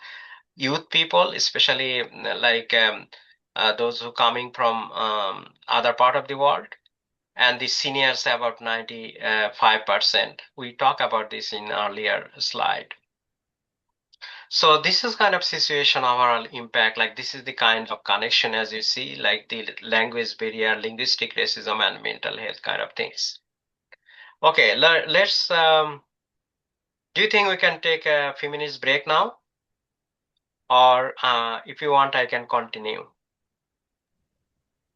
people, especially like those who coming from other part of the world, and the seniors about 95%. We talked about this in earlier slide. So this is kind of situation overall impact, like this is the kind of connection as you see, like the language barrier, linguistic racism, and mental health kind of things. Okay, let's, do you think we can take a few minutes break now? Or if you want, I can continue.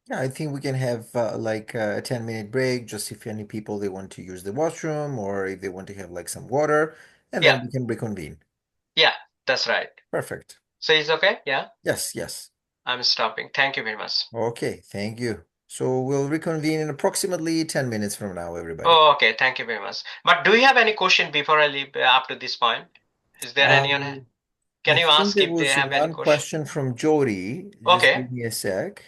Yeah, I think we can have like a 10-minute break, just if any people they want to use the washroom or if they want to have like some water, and then we can reconvene. Yeah, that's right. Perfect. So it's okay? Yeah? Yes, yes. I'm stopping. Thank you very much. Okay, thank you. So we'll reconvene in approximately 10 minutes from now, everybody. Oh, okay. Thank you very much. But do you have any question before I leave up to this point? Is there anyone? Can you I think ask there if they was have any one question from Jody. Just Okay. give me a sec.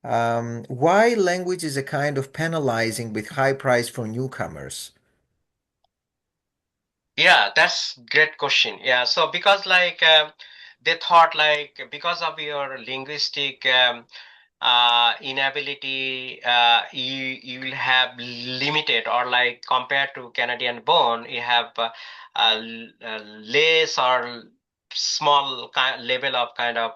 Why language is a kind of penalizing with high price for newcomers? Yeah, that's great question. Yeah, so because like they thought like because of your linguistic inability, you will have limited, or like compared to Canadian born, you have less or small level of kind of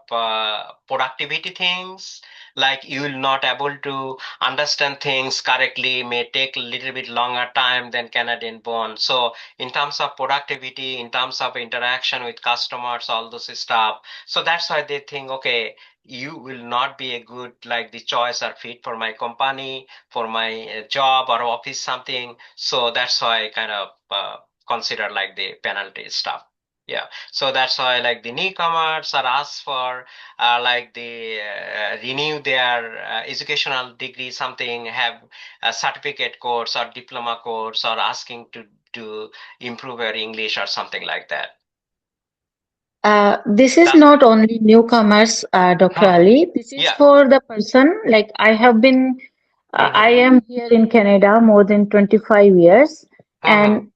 productivity things, like you will not able to understand things correctly, may take a little bit longer time than Canadian born. So in terms of productivity, in terms of interaction with customers, all those stuff, so that's why they think, okay, you will not be a good, like the choice or fit for my company, for my job or office something. So that's why I kind of consider like the penalty stuff. Yeah, so that's why like the newcomers are asked for like the renew their educational degree, something, have a certificate course or diploma course, or asking to to improve your English or something like that? This is not only newcomers, Dr. Ali. This is Yeah. for the person, like I have been, I am here in Canada more than 25 years. And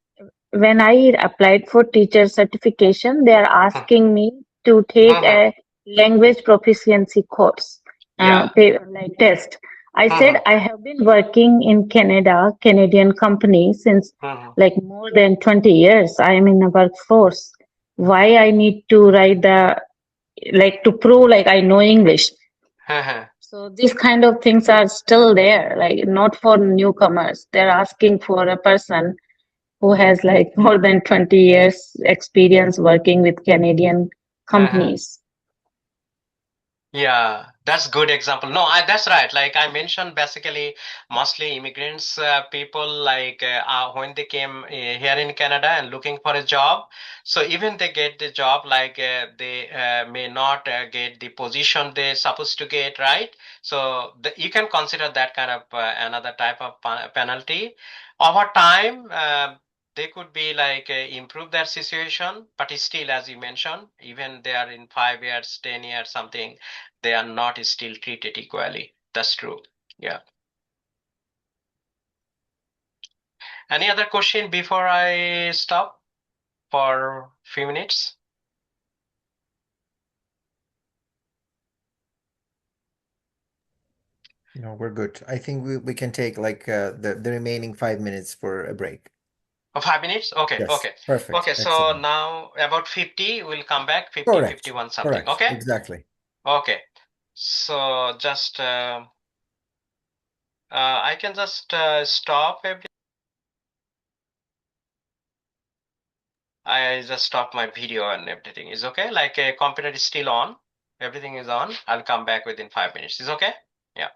when I applied for teacher certification, they are asking me to take a language proficiency course, Yeah. like test. I said I have been working in Canada, Canadian company since like more than 20 years. I am in the workforce. Why I need to write the, like to prove like I know English. So these kind of things are still there, like not for newcomers. They're asking for a person who has like more than 20 years experience working with Canadian companies. Yeah, that's good example. No, that's right. Like I mentioned, basically, mostly immigrants, people like when they came here in Canada and looking for a job. So even they get the job, like they may not get the position they're supposed to get, right? So you can consider that kind of another type of penalty. Over time, they could be like improve their situation, but still, as you mentioned, even they are in 5 years, 10 years, something, they are not still treated equally. That's true. Yeah. Any other question before I stop for a few minutes? No, we're good. I think we can take like the remaining 5 minutes for a break. 5 minutes? Okay, Yes, okay. perfect. Okay, so Excellent. now about 50, we'll come back, 50, Correct. 51 something. Correct. Okay? Exactly. Okay. So just I can just stop everything. I just stop my video and everything. Is okay? Like a computer is still on. Everything is on. I'll come back within 5 minutes. Is okay? Yeah.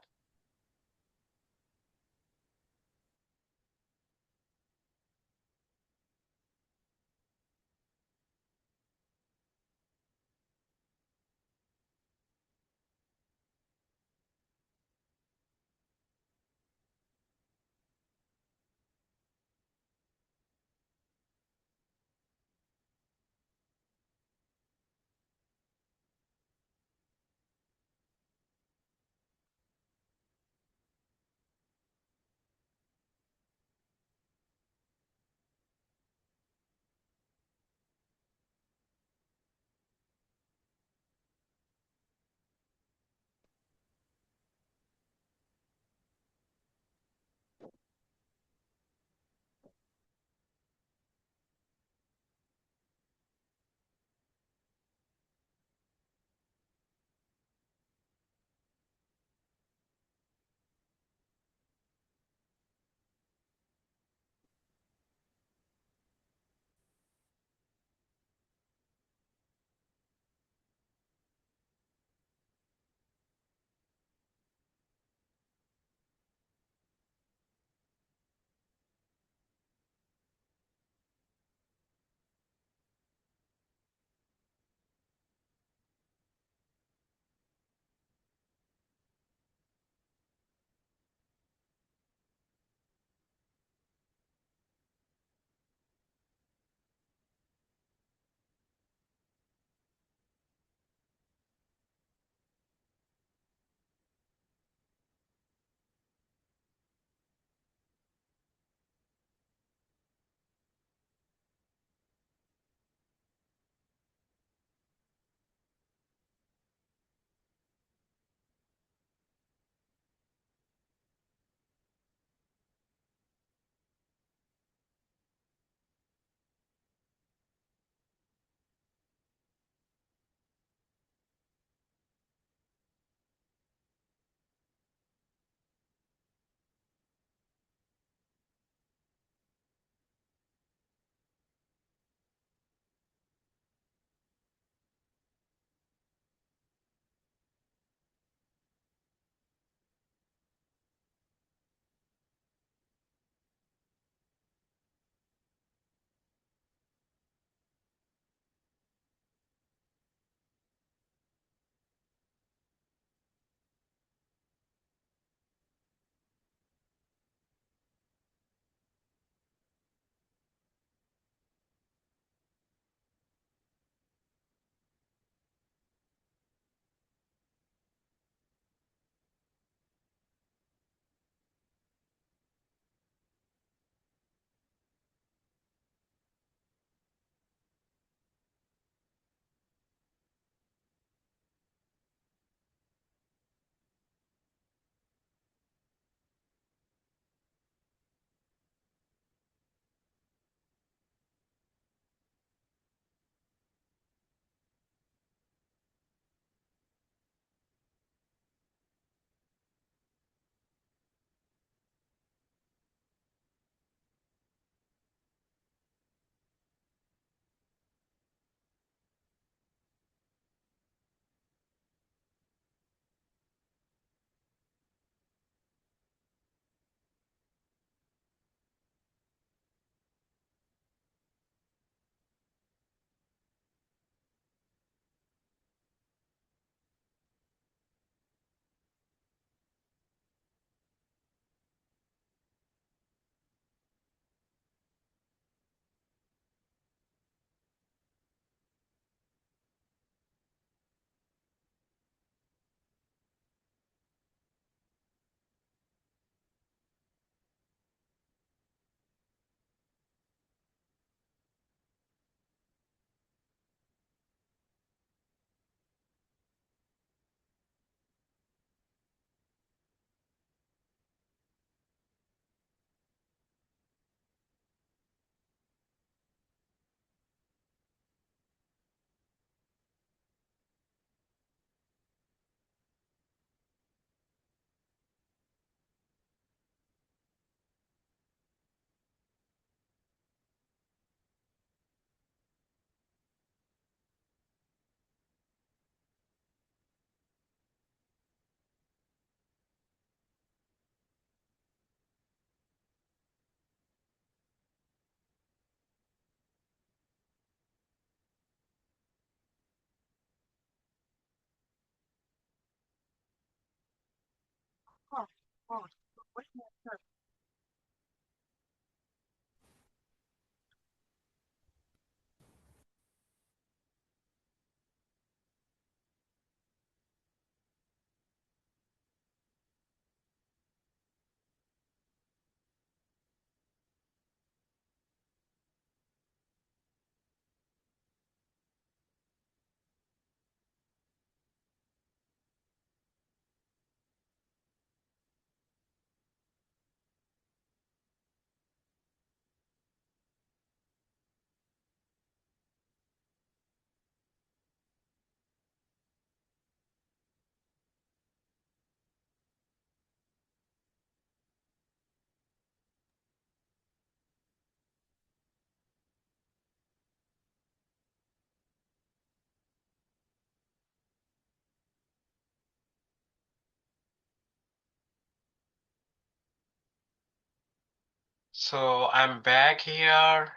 So I'm back here.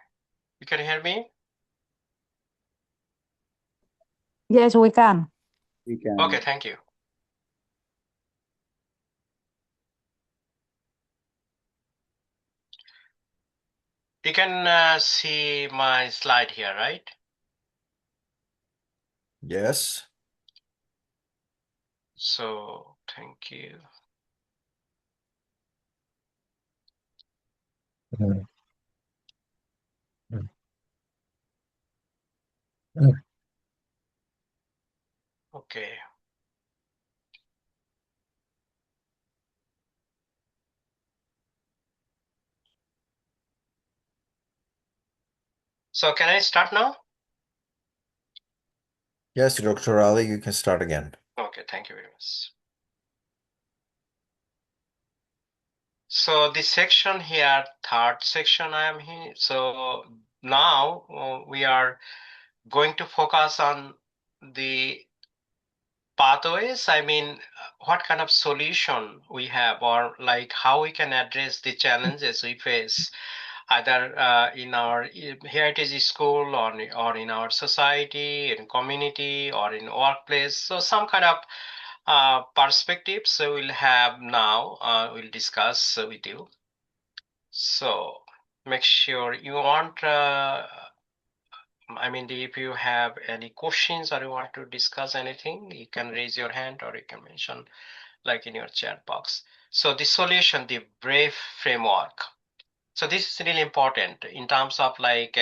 You can hear me? Yes, we can. We can. Okay, thank you. You can see my slide here, right? Yes. So thank you. Mm. Mm. Mm. Okay. So can I start now? Yes, Dr. Ali, you can start again. Okay, thank you very much. So this section here, third section I am here. So now we are going to focus on the pathways. I mean, what kind of solution we have, or like how we can address the challenges we face either in our heritage school or in our society, in community, or in workplace. So some kind of perspectives we'll have now, we'll discuss with you. So make sure you want, I mean, if you have any questions or you want to discuss anything, you can raise your hand or you can mention like in your chat box. So the solution, the BRAVE framework. So this is really important in terms of like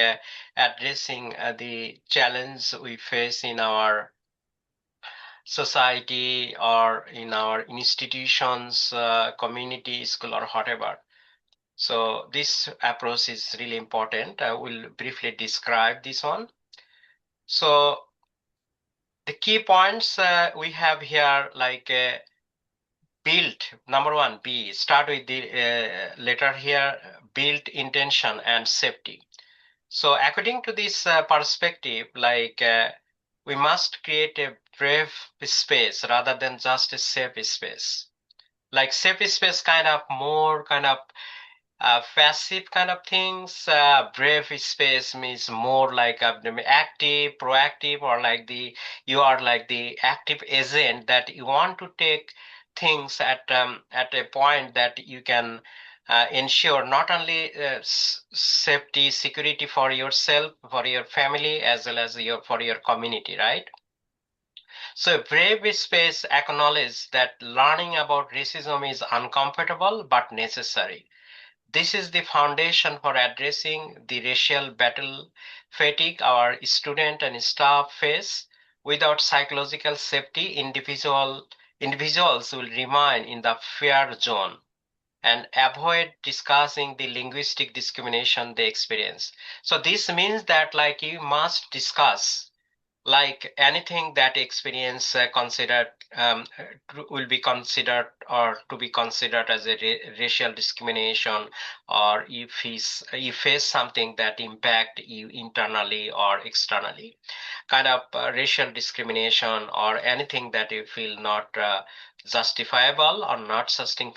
addressing the challenge we face in our society or in our institutions, community, school, or whatever. So this approach is really important. I will briefly describe this one. So the key points we have here, like build, number one, B, start with the letter here, build intention and safety. So according to this perspective, like we must create a brave space rather than just a safe space. Like safe space kind of more kind of passive kind of things. Brave space means more like active, proactive, or like the you are like the active agent that you want to take things at a point that you can ensure not only safety, security for yourself, for your family, as well as for your community, right? So brave space acknowledges that learning about racism is uncomfortable but necessary. This is the foundation for addressing the racial battle fatigue our student and staff face. Without psychological safety, individuals will remain in the fear zone and avoid discussing the linguistic discrimination they experience. So this means that like you must discuss like anything that experience considered will be considered or to be considered as a racial discrimination, or if you face something that impact you internally or externally, kind of racial discrimination or anything that you feel not justifiable or not something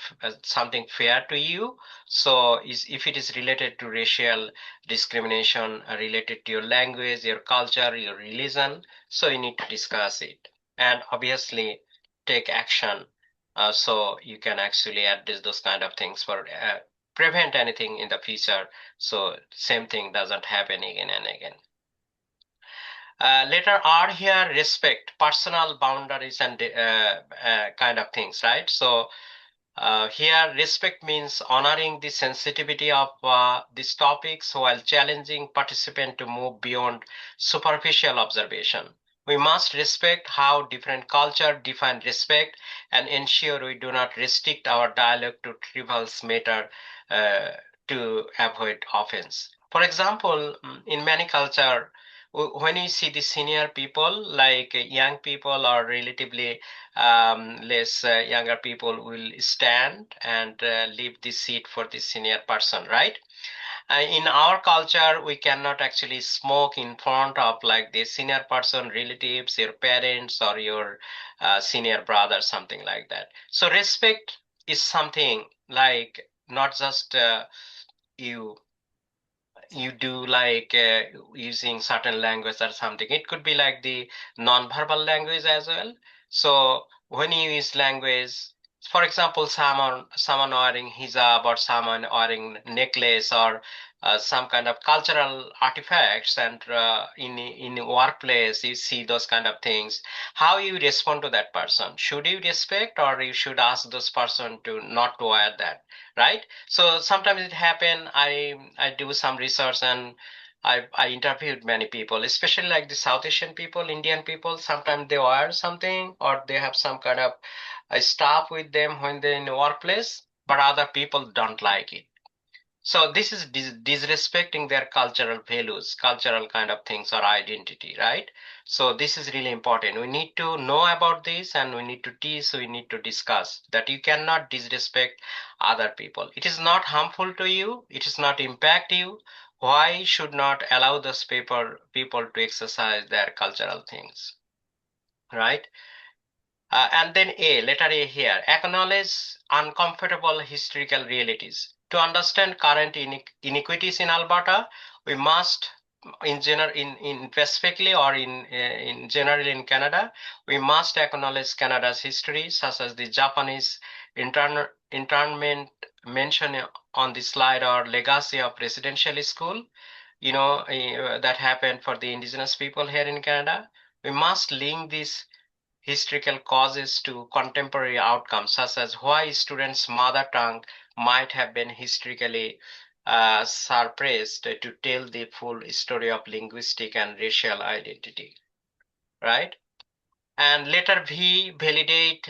fair to you. So if it is related to racial discrimination related to your language, your culture, your religion, so you need to discuss it and obviously take action So you can actually add those kind of things for prevent anything in the future. So same thing doesn't happen again and again. Letter R here, respect, personal boundaries and kind of things, right? So here, respect means honoring the sensitivity of these topics while challenging participant to move beyond superficial observation. We must respect how different culture define respect and ensure we do not restrict our dialogue to trivial matter uh, to avoid offense. For example, in many culture, when you see the senior people, like young people or relatively less younger people will stand and leave the seat for the senior person, right? In our culture, we cannot actually smoke in front of like the senior person, relatives, your parents, or your senior brother, something like that. So respect is something like not just you you do like using certain language or something. It could be like the non-verbal language as well. So when you use language, for example, someone wearing hijab or someone wearing necklace or some kind of cultural artifacts, and in workplace you see those kind of things. How you respond to that person? Should you respect, or you should ask those person to not to wear that, right? So sometimes it happen. I do some research and I interviewed many people, especially like the South Asian people, Indian people. Sometimes they wear something or they have some kind of stuff with them when they're in the workplace, but other people don't like it. So this is disrespecting their cultural values, cultural kind of things or identity, right? So this is really important. We need to know about this and we need to teach, we need to discuss that you cannot disrespect other people. It is not harmful to you. It is not impact you. Why should not allow those people to exercise their cultural things, right? And then letter A here, acknowledge uncomfortable historical realities. To understand current inequities in Alberta, we must, in general, in specifically or in general in Canada, we must acknowledge Canada's history, such as the Japanese internment mentioned on the slide or legacy of residential school, that happened for the indigenous people here in Canada. We must link this historical causes to contemporary outcomes, such as why students' mother tongue might have been historically suppressed to tell the full story of linguistic and racial identity, right? And letter V, validate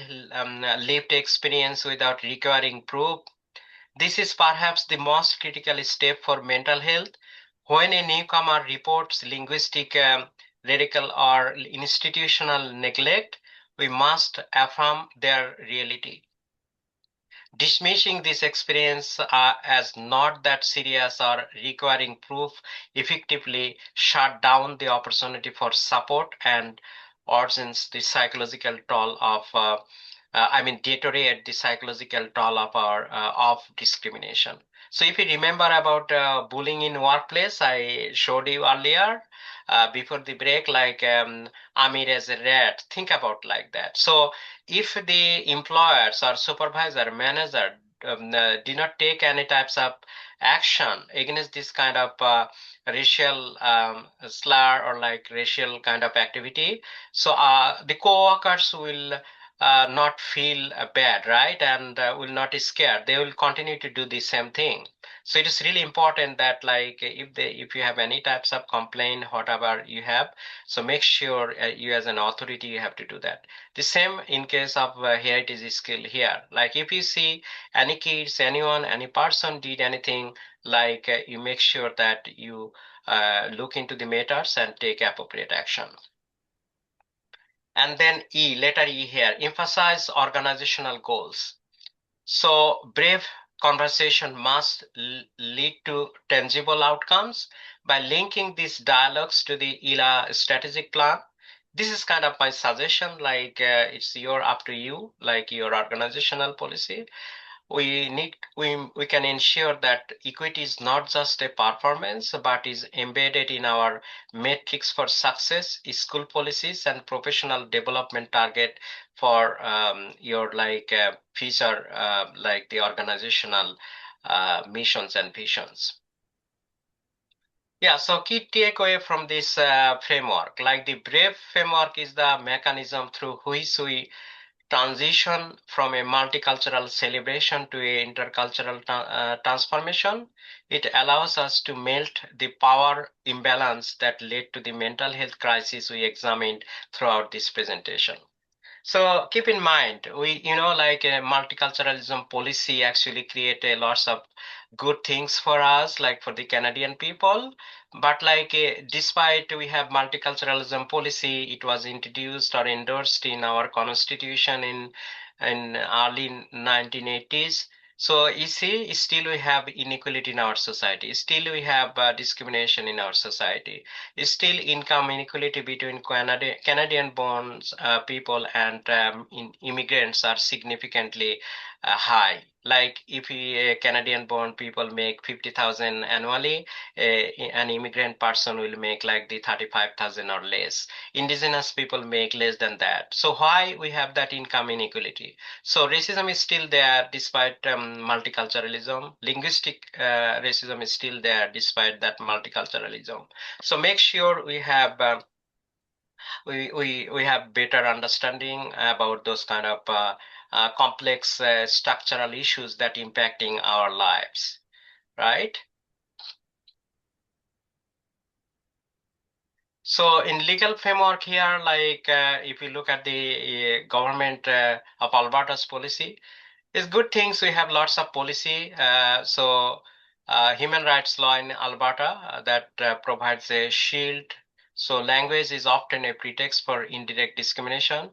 lived experience without requiring proof. This is perhaps the most critical step for mental health. When a newcomer reports linguistic radical or institutional neglect, we must affirm their reality. Dismissing this experience as not that serious or requiring proof effectively shut down the opportunity for support and worsens the psychological toll of deteriorate the psychological toll of our of discrimination. So if you remember about bullying in workplace, I showed you earlier before the break, like Amir as a rat. Think about like that. So if the employers or supervisor, manager do not take any types of action against this kind of racial slur or like racial kind of activity, so the co-workers will not feel bad, right? And will not scared. They will continue to do the same thing. So it is really important that like if you have any types of complaint, whatever you have, so make sure you as an authority you have to do that. The same in case of heritage skill here. Like if you see any kids, anyone, any person did anything, like you make sure that you look into the matters and take appropriate action. And then letter E here, emphasize organizational goals. So brave conversation must lead to tangible outcomes by linking these dialogues to the IHLA strategic plan. This is kind of my suggestion, like it's up to you, like your organizational policy. we can ensure that equity is not just a performance but is embedded in our metrics for success, school policies, and professional development target for your future like the organizational missions and visions. Yeah, so key takeaway from this framework, like the BRAVE framework is the mechanism through which we transition from a multicultural celebration to a intercultural transformation. It allows us to melt the power imbalance that led to the mental health crisis we examined throughout this presentation. So keep in mind, like a multiculturalism policy actually create a lots of good things for us, like for the Canadian people. But despite we have multiculturalism policy, it was introduced or endorsed in our constitution in early 1980s. So you see, still we have inequality in our society. Still we have discrimination in our society. Still income inequality between Canadian-born people and immigrants are significantly high. Like if Canadian-born people make 50,000 annually, an immigrant person will make like the 35,000 or less. Indigenous people make less than that. So why we have that income inequality? So racism is still there despite multiculturalism. Linguistic racism is still there despite that multiculturalism. So make sure we have we have better understanding about those kind of complex structural issues that impacting our lives, right? So in legal framework here, if you look at the government of Alberta's policy, it's good things. We have lots of policy. Human rights law in Alberta that provides a shield. So language is often a pretext for indirect discrimination.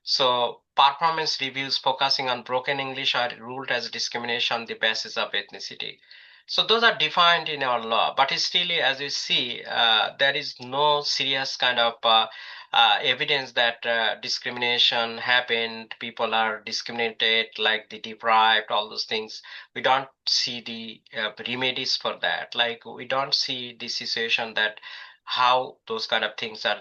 So performance reviews focusing on broken English are ruled as discrimination on the basis of ethnicity. So those are defined in our law, but still, as you see, there is no serious kind of evidence that discrimination happened, people are discriminated, like the deprived, all those things. We don't see the remedies for that. Like we don't see the situation that how those kind of things are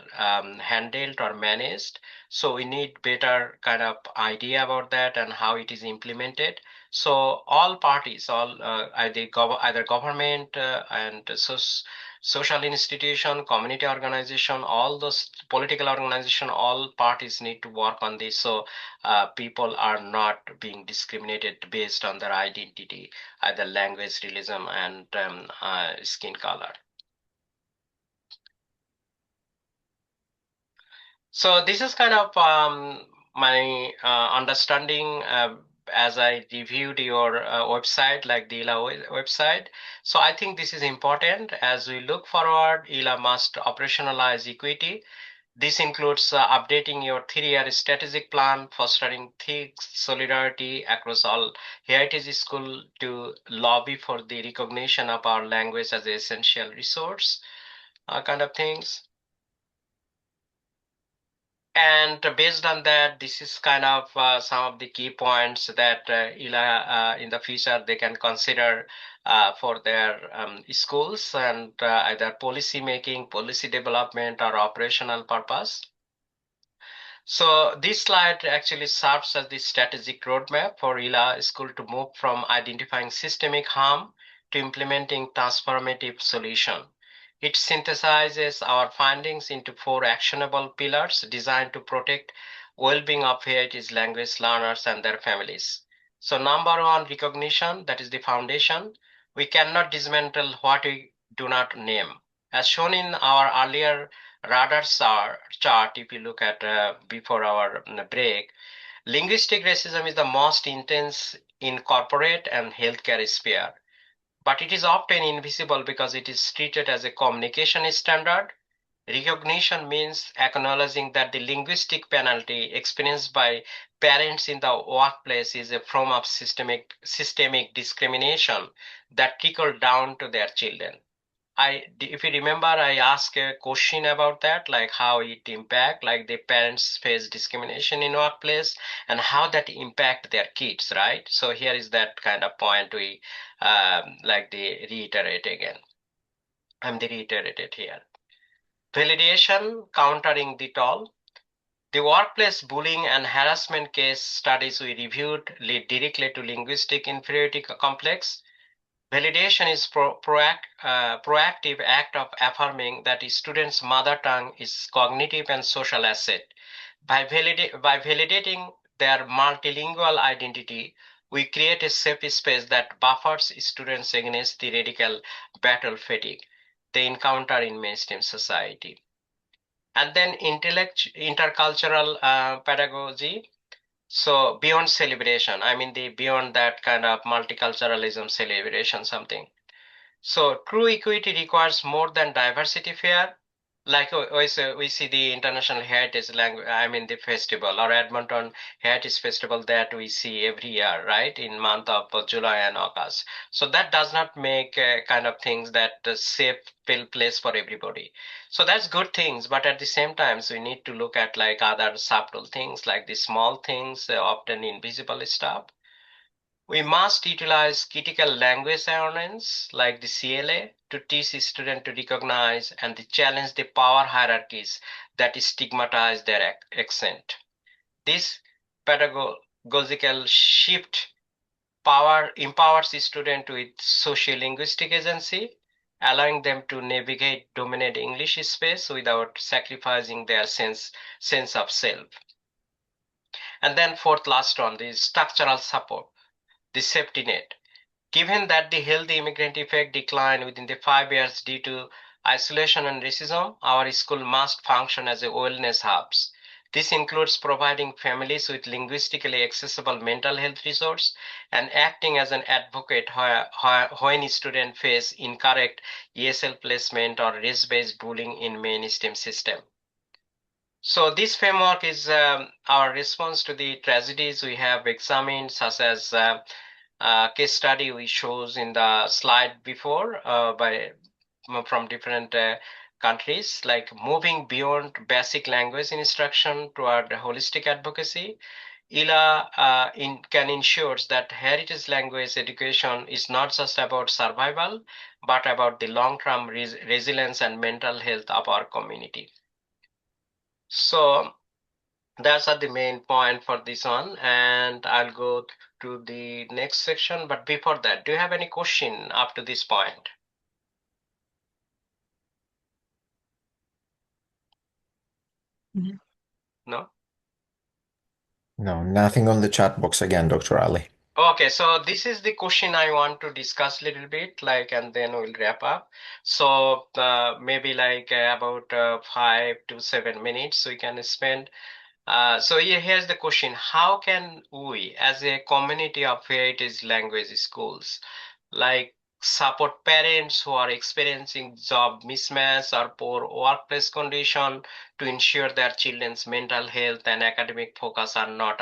handled or managed. So we need better kind of idea about that and how it is implemented. So all parties, either government and social institution, community organization, all those political organization, all parties need to work on this. So people are not being discriminated based on their identity, either language, religion, and skin color. So this is kind of my understanding as I reviewed your website, like the IHLA website. So I think this is important. As we look forward, IHLA must operationalize equity. This includes updating your 3-year strategic plan, fostering thick solidarity across all heritage schools to lobby for the recognition of our language as an essential resource, kind of things. And based on that, this is kind of some of the key points that IHLA in the future they can consider for their schools and either policy making, policy development, or operational purpose. So this slide actually serves as the strategic roadmap for IHLA school to move from identifying systemic harm to implementing transformative solution. It synthesizes our findings into 4 actionable pillars designed to protect well-being of heritage language learners and their families. So number 1, recognition, that is the foundation. We cannot dismantle what we do not name. As shown in our earlier radar chart, if you look at before our break, linguistic racism is the most intense in corporate and healthcare sphere. But it is often invisible because it is treated as a communication standard. Recognition means acknowledging that the linguistic penalty experienced by parents in the workplace is a form of systemic discrimination that trickles down to their children. if you remember, I asked a question about that, like how it impact, like the parents face discrimination in workplace and how that impact their kids, right? So here is that kind of point we like they reiterate again. I'm the reiterated here. Validation countering the toll. The workplace bullying and harassment case studies we reviewed lead directly to linguistic inferiority complex. Validation is proactive act of affirming that a student's mother tongue is cognitive and social asset. By validating their multilingual identity, we create a safe space that buffers students against the radical battle fatigue they encounter in mainstream society. And then intercultural pedagogy. So beyond celebration, I mean the beyond that kind of multiculturalism celebration something. So true equity requires more than diversity fair. Like we see the International Heritage Language, I mean the festival or Edmonton Heritage Festival that we see every year, right, in month of July and August. So that does not make kind of things that safe place for everybody. So that's good things, but at the same time, so we need to look at like other subtle things, like the small things, often invisible stuff. We must utilize critical language awareness like the CLA to teach students to recognize and to challenge the power hierarchies that stigmatize their accent. This pedagogical shift empowers students with socio-linguistic agency, allowing them to navigate dominant English space without sacrificing their sense of self. And then fourth last one, the structural support, the safety net. Given that the healthy immigrant effect declined within the 5 years due to isolation and racism, our school must function as a wellness hubs. This includes providing families with linguistically accessible mental health resource and acting as an advocate when students face incorrect ESL placement or race-based bullying in mainstream system. So this framework is our response to the tragedies we have examined, such as case study we shows in the slide before from different countries, like moving beyond basic language instruction toward holistic advocacy. IHLA can ensure that heritage language education is not just about survival, but about the long-term resilience and mental health of our community. So that's the main point for this one, and I'll go to the next section. But before that, do you have any question up to this point? No? No, nothing on the chat box again, Dr. Ali. Okay, so this is the question I want to discuss a little bit, like, and then we'll wrap up. So maybe like about 5 to 7 minutes we can spend. So here's the question. How can we, as a community of heritage language schools, like support parents who are experiencing job mismatch or poor workplace condition to ensure their children's mental health and academic focus are not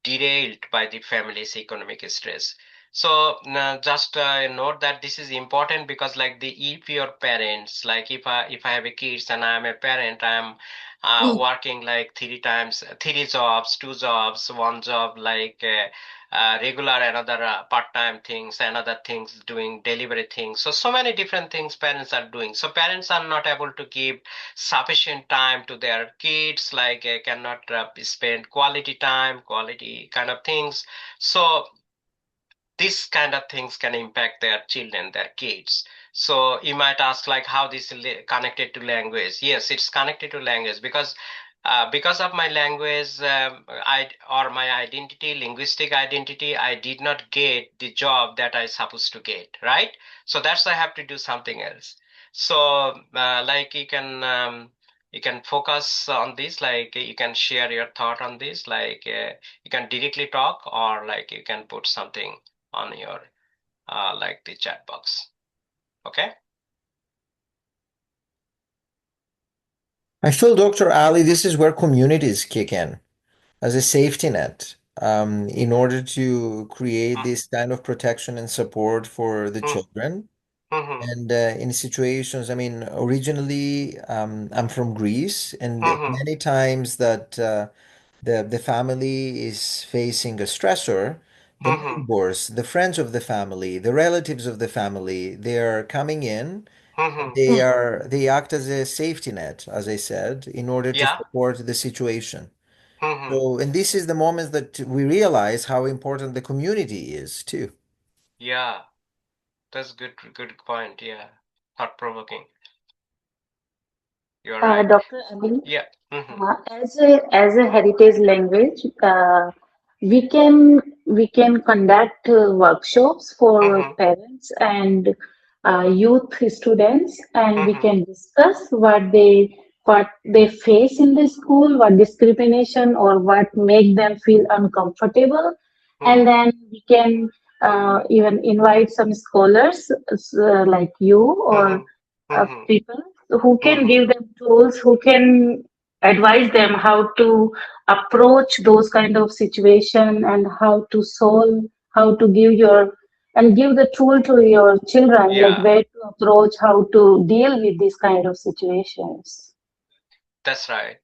derailed by the family's economic stress? So just note that this is important, because like if your parents, like if I have a kids and I am a parent, I am working like three jobs, two jobs, one job like regular, another part-time things, another things doing delivery things. So many different things parents are doing. So parents are not able to give sufficient time to their kids, like cannot spend quality time, quality kind of things. So these kind of things can impact their children, their kids. So you might ask, like, how this is connected to language? Yes, it's connected to language, because of my language, my identity, linguistic identity, I did not get the job that I supposed to get, right? So that's why I have to do something else. So like you can focus on this, like you can share your thought on this, like you can directly talk, or like you can put something on your like the chat box. Okay. I feel, Dr. Ali, this is where communities kick in as a safety net, in order to create this kind of protection and support for the children. Mm-hmm. And in situations, I mean, originally, I'm from Greece, and Mm-hmm. many times that the family is facing a stressor, the Mm-hmm. neighbors, the friends of the family, the relatives of the family, they are coming in. Mm-hmm. They act as a safety net, as I said, in order to Yeah. support the situation. Mm-hmm. So, and this is the moment that we realize how important the community is too. Yeah. That's good point. Yeah. Thought-provoking. You're right. Dr. Amin, Yeah. Mm-hmm. as a heritage language, we can conduct workshops for Mm-hmm. parents and youth students, and we Mm-hmm. can discuss what they face in the school, what discrimination or what make them feel uncomfortable, and Mm-hmm. then we can even invite some scholars like you or Mm-hmm. Mm-hmm. people who can Mm-hmm. give them tools, who can advise them how to approach those kind of situation and how to solve, how to give the tool to your children, like Yeah. where to approach, how to deal with these kind of situations. That's right.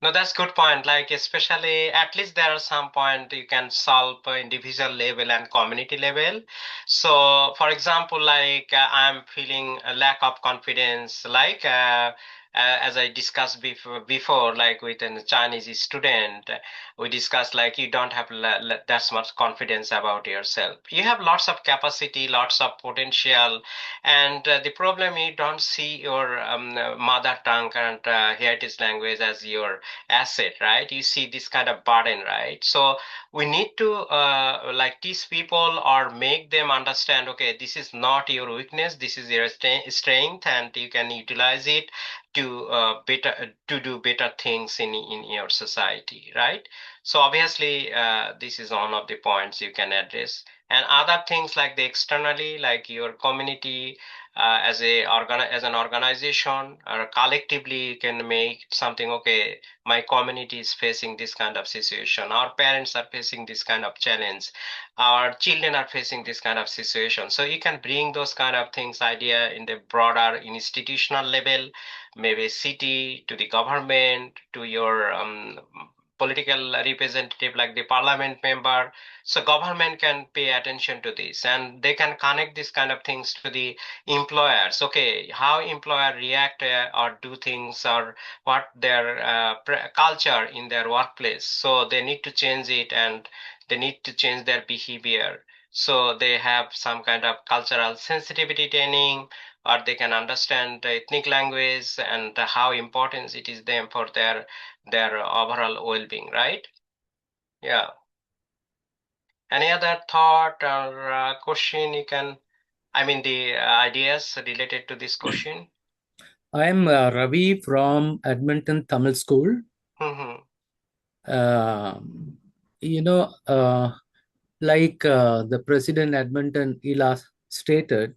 No, that's good point. Like especially at least there are some point you can solve individual level and community level. So for example, like I'm feeling a lack of confidence, like as I discussed before, like with a Chinese student, we discussed like you don't have that much confidence about yourself. You have lots of capacity, lots of potential, and the problem you don't see your mother tongue and heritage language as your asset, right? You see this kind of burden, right? So we need to like teach people or make them understand, okay, this is not your weakness, this is your strength, and you can utilize it to to do better things in your society, right? So obviously this is one of the points you can address, and other things like the externally, like your community, as an organization or collectively, you can make something, okay, my community is facing this kind of situation, our parents are facing this kind of challenge, our children are facing this kind of situation. So you can bring those kind of things idea in the broader institutional level, maybe city, to the government, to your political representative like the parliament member. So government can pay attention to this, and they can connect this kind of things to the employers. Okay, how employer react or do things, or what their culture in their workplace. So they need to change it, and they need to change their behavior. So they have some kind of cultural sensitivity training, or they can understand the ethnic language and how important it is them for their overall well-being, right? Yeah. Any other thought or question you can, I mean, the ideas related to this question? I'm Ravi from Edmonton Tamil School. Mm-hmm. You know, like the president Edmonton IHLA stated,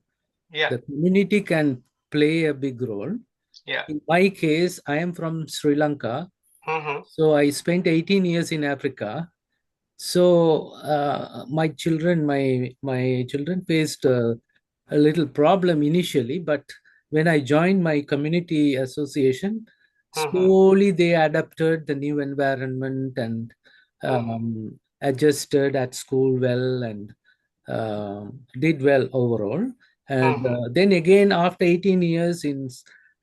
Yeah. the community can play a big role. Yeah. In my case, I am from Sri Lanka. Mm-hmm. So I spent 18 years in Africa. So my children faced a little problem initially, but when I joined my community association, Mm-hmm. slowly they adapted the new environment and Mm-hmm. adjusted at school well and did well overall. And Mm-hmm. then again, after 18 years in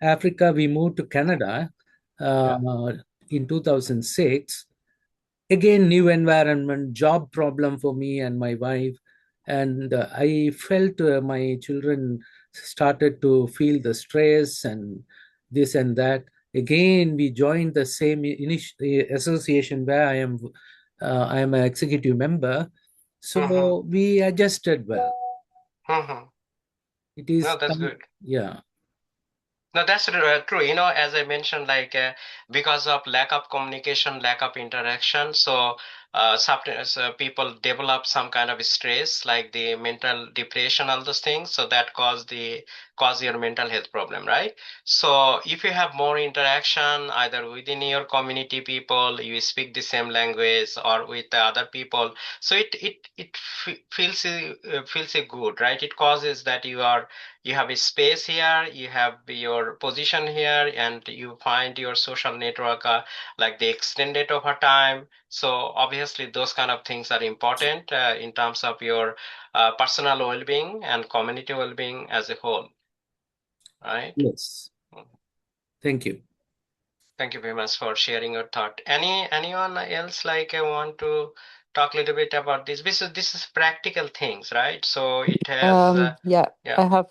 Africa, we moved to Canada Yeah. in 2006. Again, new environment, job problem for me and my wife. And I felt my children started to feel the stress and this and that. Again, we joined the same association where I am an executive member. Mm-hmm. So we adjusted well. Mm-hmm. It is No, that's good. yeah. No, that's true. As I mentioned, like because of lack of communication, lack of interaction, so sometimes people develop some kind of stress, like the mental depression, all those things. So that cause the cause your mental health problem, right? So if you have more interaction either within your community people, you speak the same language, or with the other people, so it feels a good, right? It causes that you have a space here, you have your position here, and you find your social network like they extended over time. So obviously those kind of things are important in terms of your personal well-being and community well-being as a whole, right? Yes. Thank you. Thank you very much for sharing your thought. Anyone else like want to talk a little bit about this? This is practical things, right? So it has Yeah, yeah. I have.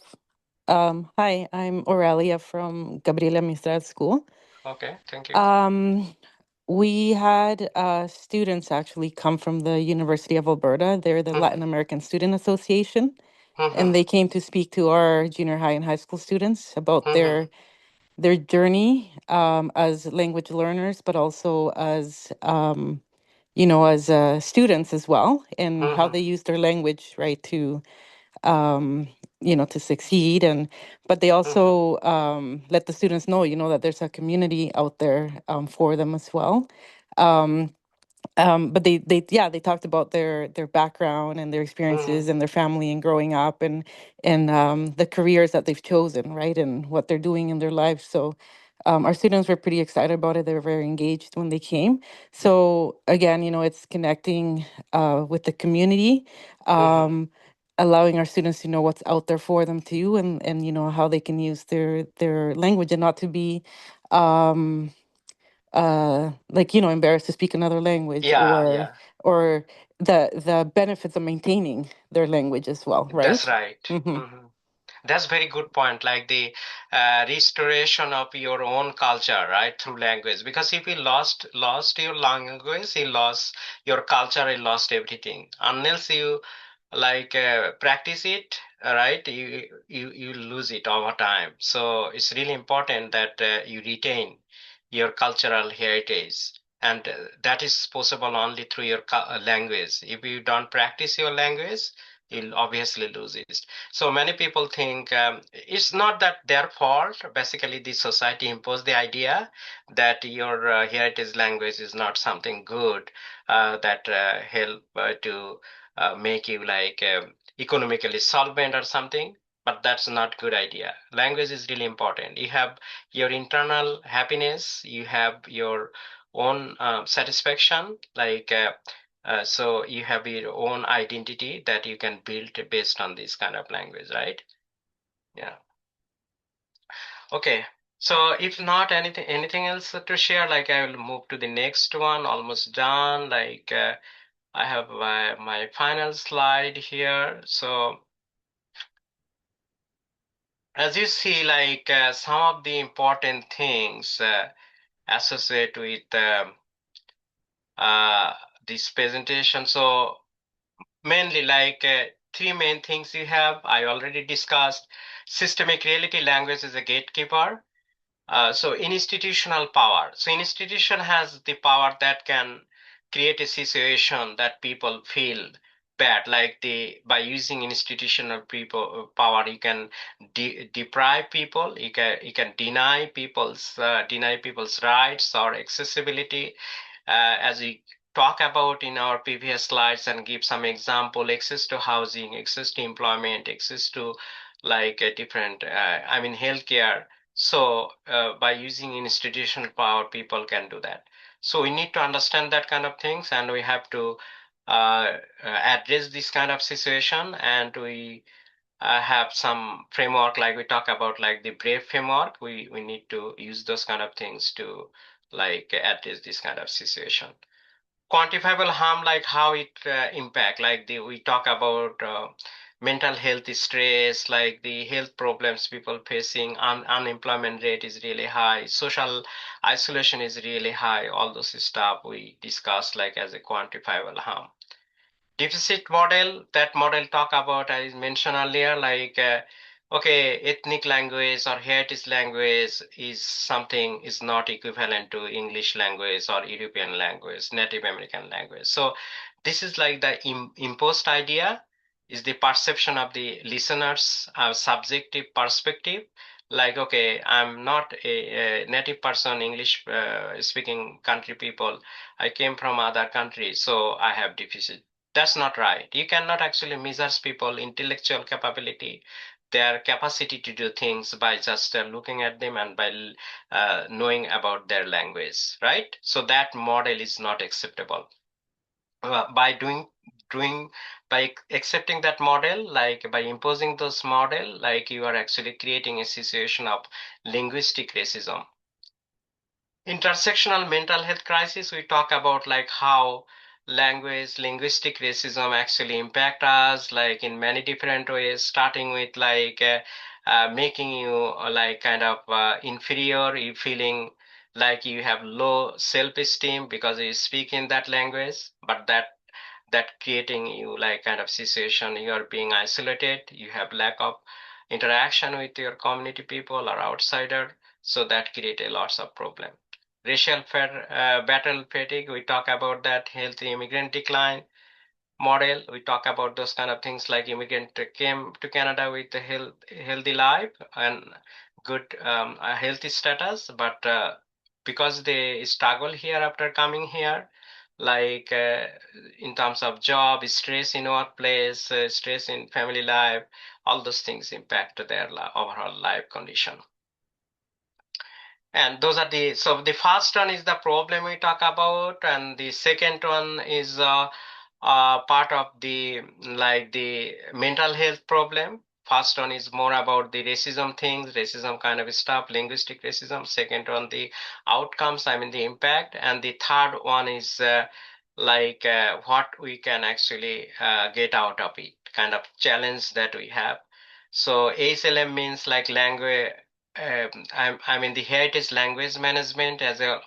Hi, I'm Aurelia from Gabriela Mistral School. Okay, thank you. We had students actually come from the University of Alberta. They're the Latin American Student Association, and they came to speak to our junior high and high school students about their journey as language learners, but also as as students as well, and how they use their language, right, to to succeed. And but they also let the students know, that there's a community out there for them as well. But they talked about their background and their experiences and their family and growing up, and the careers that they've chosen, right, and what they're doing in their lives. So our students were pretty excited about it. They were very engaged when they came. So again, it's connecting with the community, allowing our students to know what's out there for them too, and how they can use their language and not to be embarrassed to speak another language, Yeah. or the benefits of maintaining their language as well, That's right? right. That's very good point, like the restoration of your own culture, right, through language. Because if you lost your language, you lost your culture, you lost everything. Unless you like practice it, right, you lose it over time. So it's really important that you retain your cultural heritage, and that is possible only through your language. If you don't practice your language, you'll obviously lose it. So many people think it's not that their fault. Basically, the society imposed the idea that your heritage language is not something good that help to make you like economically solvent or something. But that's not good idea. Language is really important. You have your internal happiness. You have your own satisfaction. Like so you have your own identity that you can build based on this kind of language, right? Yeah. Okay. So if not anything else to share, like I will move to the next one. Almost done. Like I have my final slide here. So as you see, like some of the important things associated with this presentation. So mainly like three main things you have, I already discussed. Systemic reality language is a gatekeeper. So institutional power. So institution has the power that can create a situation that people feel bad, like by using institutional people power, you can deprive people, you can deny people's rights or accessibility, as we talk about in our previous slides and give some example: access to housing, access to employment, access to like a different, healthcare. So by using institutional power, people can do that. So we need to understand that kind of things, and we have to address this kind of situation. And we have some framework, like we talk about, like the BRAVE framework. We need to use those kind of things to like address this kind of situation. Quantifiable harm, like how it impact, like we talk about mental health stress, like the health problems people facing, unemployment rate is really high, social isolation is really high, all those stuff we discussed like as a quantifiable harm. Deficit model, that model talk about, I mentioned earlier, like okay, ethnic language or heritage language is not equivalent to English language or European language, Native American language. So this is like the imposed idea. is the perception of the listener's subjective perspective. Like, okay, I'm not a native person, English speaking country people. I came from other countries, so I have deficit. That's not right. You cannot actually measure people intellectual capability, their capacity to do things by just looking at them and by knowing about their language, right? So that model is not acceptable. By by accepting that model, like by imposing those model, like you are actually creating a situation of linguistic racism. Intersectional mental health crisis, we talk about like how linguistic racism actually impact us like in many different ways, starting with like making you like kind of inferior, you feeling like you have low self-esteem because you speak in that language, but that creating you like kind of situation, you are being isolated, you have lack of interaction with your community people or outsider, so that create a lots of problem. Racial battle fatigue, we talk about that. Healthy immigrant decline model, we talk about those kind of things, like immigrant came to Canada with a healthy life and good a healthy status, but because they struggle here after coming here, like in terms of job, stress in workplace, stress in family life, all those things impact their overall life condition. And those are so the first one is the problem we talk about, and the second one is part of the like the mental health problem. First one is more about the racism things, racism kind of stuff, linguistic racism. Second one, the outcomes, I mean the impact. And the third one is like what we can actually get out of it, kind of challenge that we have. So ASLM means like language, I mean the heritage language management as a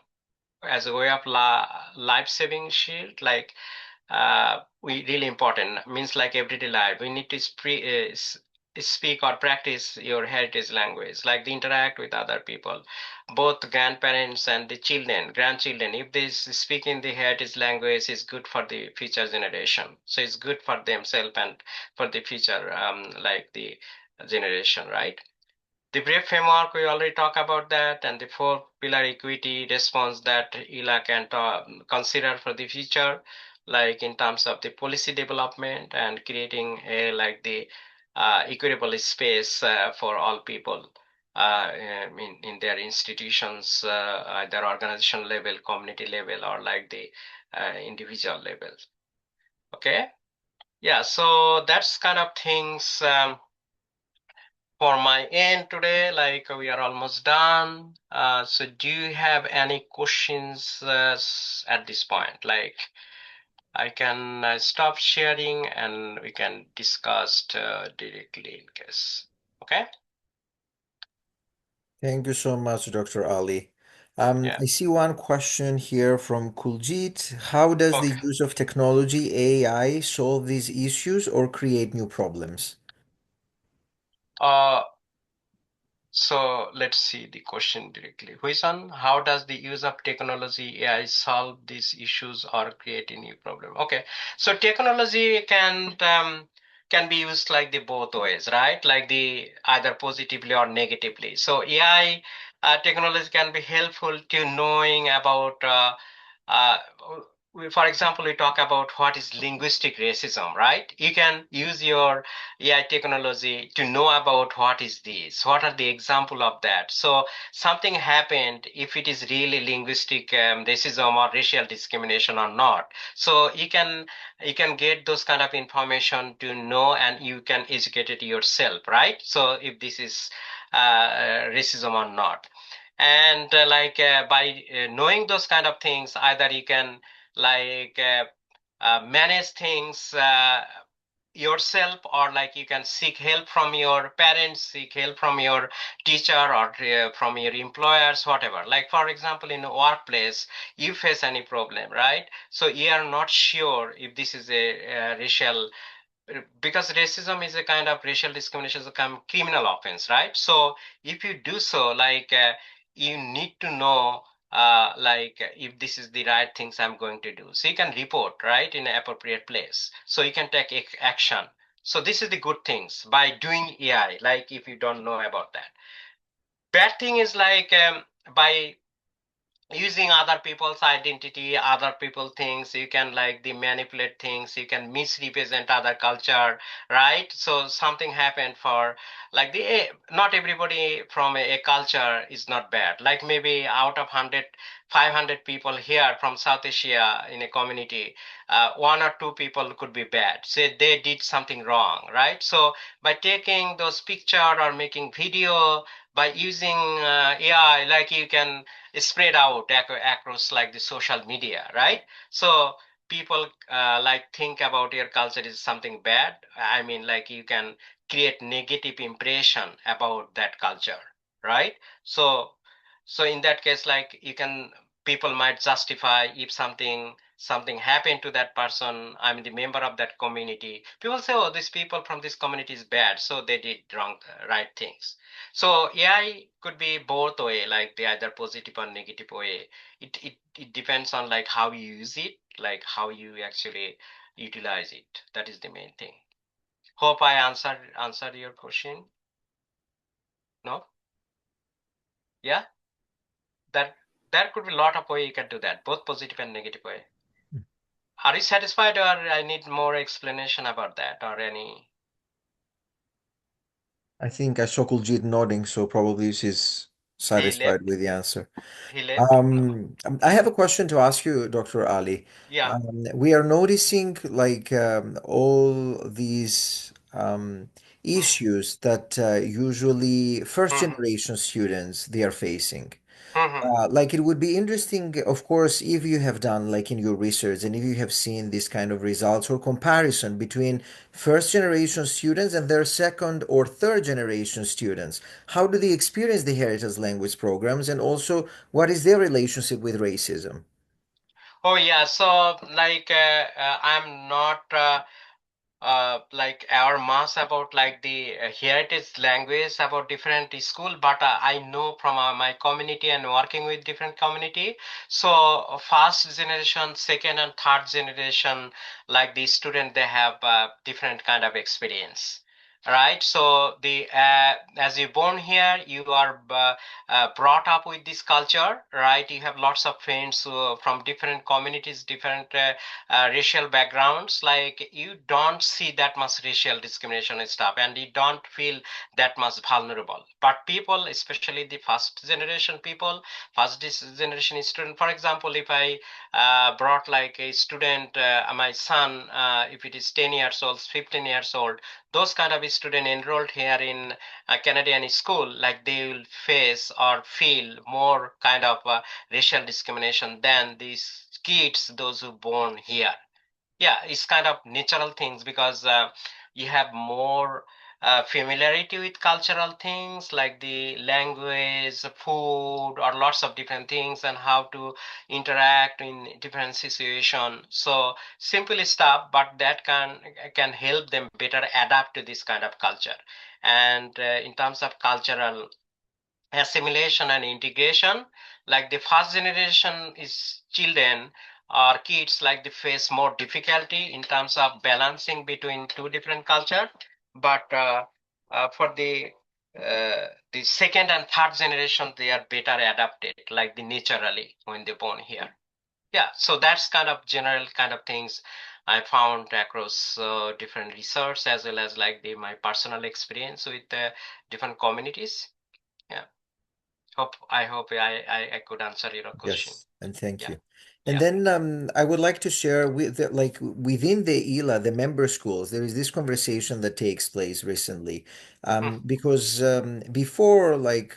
way of life-saving shield, like we really important, means like everyday life. We need to speak or practice your heritage language, like they interact with other people, both grandparents and the grandchildren. If they speak in the heritage language, is good for the future generation. So it's good for themselves and for the future, like the generation, right? The BRAVE framework, we already talk about that, and the four pillar equity response that IHLA can consider for the future, like in terms of the policy development and creating a like the equitable space for all people in their institutions, either organization level, community level, or like the individual level. Okay, yeah, so that's kind of things. For my end today, like we are almost done. So do you have any questions at this point? Like I can stop sharing and we can discuss directly in case. Okay? Thank you so much, Dr. Ali. Yeah. I see one question here from Kuljit. How does the Okay. use of technology, AI, solve these issues or create new problems? So let's see the question directly. Huisan, how does the use of technology AI solve these issues or create a new problem? Okay, so technology can be used like the both ways, right? Like the either positively or negatively. So AI technology can be helpful to knowing about uh, for example, we talk about what is linguistic racism, right? You can use your AI technology to know about what is this, what are the example of that. So something happened, if it is really linguistic racism or racial discrimination or not. So you can get those kind of information to know, and you can educate it yourself, right? So if this is racism or not. And by knowing those kind of things, either you can like manage things yourself, or like you can seek help from your parents, seek help from your teacher, or from your employers, whatever. Like for example, in a workplace, you face any problem, right? So you are not sure if this is a racial, because racism is a kind of racial discrimination, is a kind of criminal offense, right? So if you do so, like you need to know like if this is the right things I'm going to do. So you can report, right, in an appropriate place. So you can take action So this is the good things by doing AI, like if you don't know about that. Bad thing is like by using other people's identity, other people things, you can like the manipulate things, you can misrepresent other culture, right? So something happened for like not everybody from a culture is not bad. Like maybe out of 100, 500 people here from South Asia in a community, one or two people could be bad. Say they did something wrong, right? So by taking those picture or making video, by using AI, like you can spread out across like the social media, right? So people like think about your culture is something bad. I mean, like you can create negative impression about that culture, right? So in that case, like you can, people might justify if something happened to that person, I'm the member of that community, people say, oh, these people from this community is bad, so they did wrong, right things. So AI could be both way, like the either positive or negative way. It depends on like how you use it, like how you actually utilize it. That is the main thing. Hope I answered your question. No? Yeah? That there could be a lot of way you can do that, both positive and negative way. Are you satisfied, or I need more explanation about that, or any? I think I saw Kuljit nodding, so probably she's He satisfied left. with the answer. He left. No. I have a question to ask you, Dr. Ali. Yeah. We are noticing like all these Mm-hmm. issues that usually first Mm-hmm. generation students they are facing. Mm-hmm. Like it would be interesting, of course, if you have done like in your research and if you have seen this kind of results or comparison between first generation students and their second or third generation students. How do they experience the heritage language programs and also what is their relationship with racism? Oh yeah. So like I'm not like our mass about like the heritage language about different school, but I know from my community and working with different community. So first generation, second and third generation, like the student, they have different kind of experience. Right, so the as you born here, you are brought up with this culture, right? You have lots of friends from different communities, different racial backgrounds. Like you don't see that much racial discrimination and stuff, and you don't feel that much vulnerable. But people, especially the first generation people, first generation student, for example, if I brought like a student, my son, if it is 10 years old, 15 years old, those kind of student enrolled here in a Canadian school, like they will face or feel more kind of racial discrimination than these kids, those who born here. Yeah, it's kind of natural things because you have more familiarity with cultural things like the language, food, or lots of different things, and how to interact in different situations. So simple stuff, but that can help them better adapt to this kind of culture. And in terms of cultural assimilation and integration, like the first generation is children or kids, like they face more difficulty in terms of balancing between two different culture. But for the second and third generation, they are better adapted, like the naturally when they born here. Yeah, so that's kind of general kind of things I found across different research, as well as like my personal experience with different communities. Yeah. I hope I could answer your question. Yes, and thank Yeah. you. And Yeah. then I would like to share with like within the IHLA, the member schools, there is this conversation that takes place recently. Mm, Because before like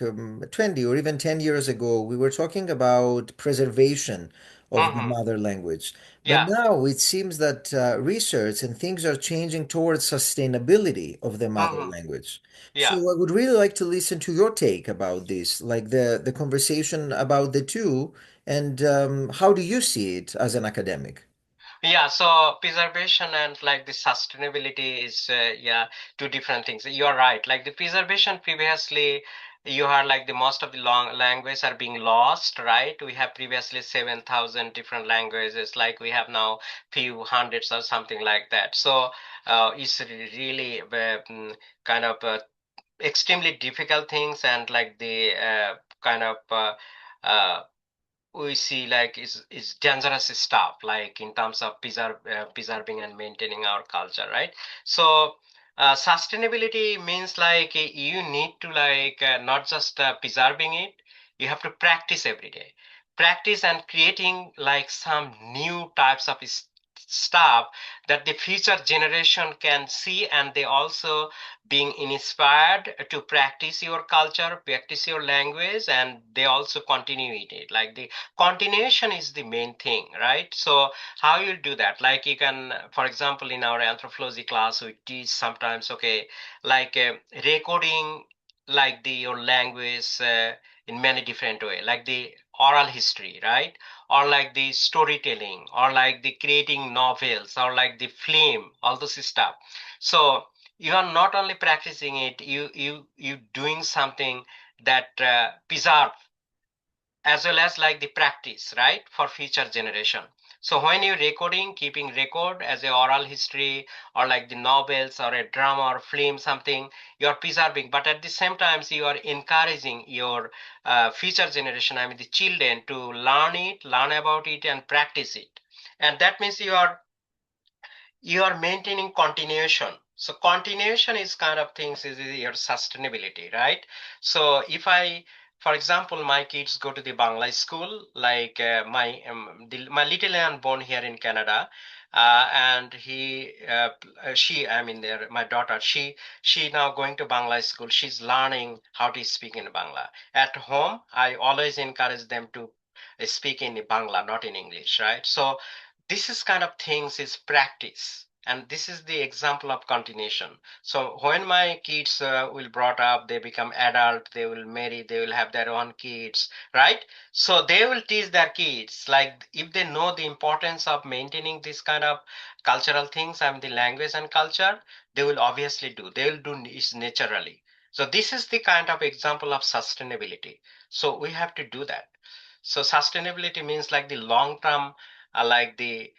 20 or even 10 years ago, we were talking about preservation of the mhm. mother language. But Yeah. now it seems that research and things are changing towards sustainability of the mother Mhm. language. So Yeah. I would really like to listen to your take about this, like the conversation about the two, and how do you see it as an academic? Yeah, so preservation and like the sustainability is yeah, two different things. You're right. Like the preservation previously, you are like the most of the long languages are being lost, right? We have previously 7,000 different languages, like we have now few hundreds or something like that. So it's really kind of extremely difficult things, and like the kind of uh, we see like is dangerous stuff, like in terms of preserving and maintaining our culture, right? So sustainability means like you need to like not just preserving it, you have to practice every day, practice and creating like some new types of stuff that the future generation can see, and they also being inspired to practice your culture, practice your language, and they also continue it. Like the continuation is the main thing, right? So how you do that? Like you can, for example, in our anthropology class, we teach sometimes, okay, like recording like the your language in many different way, like the oral history, right? Or like the storytelling, or like the creating novels, or like the film, all this stuff. So you are not only practicing it, you doing something that preserve as well as like the practice, right, for future generation. So when you're recording, keeping record as a oral history, or like the novels or a drama or film, something you're preserving, but at the same time you are encouraging your future generation, I mean the children, to learn it, learn about it, and practice it. And that means you are maintaining continuation. So continuation is kind of things is your sustainability, right? So if I, for example, my kids go to the Bangla school, like my little one born here in Canada, and she, I mean, my daughter, she now going to Bangla school. She's learning how to speak in Bangla. At home, I always encourage them to speak in Bangla, not in English, right? So this is kind of things is practice, and this is the example of continuation. So when my kids will brought up, they become adult, they will marry, they will have their own kids, right? So they will teach their kids, like if they know the importance of maintaining this kind of cultural things, I mean the language and culture, they will obviously do, they will do it naturally. So this is the kind of example of sustainability. So we have to do that. So sustainability means like the long term, like the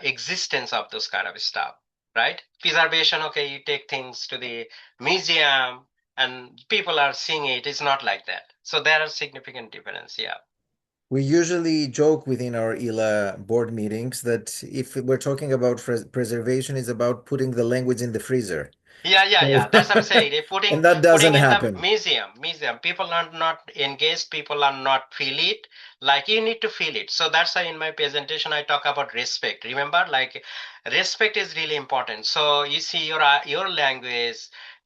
existence of those kind of stuff, right? Preservation, okay, you take things to the museum and people are seeing it. It's not like that. So there are significant difference. Yeah. We usually joke within our IHLA board meetings that if we're talking about preservation, it's about putting the language in the freezer. Yeah. That's what I'm saying. They And that doesn't putting in the happen. museum. People are not engaged. People are not feel it. Like you need to feel it. So that's why in my presentation I talk about respect. Remember, like respect is really important. So you see your language.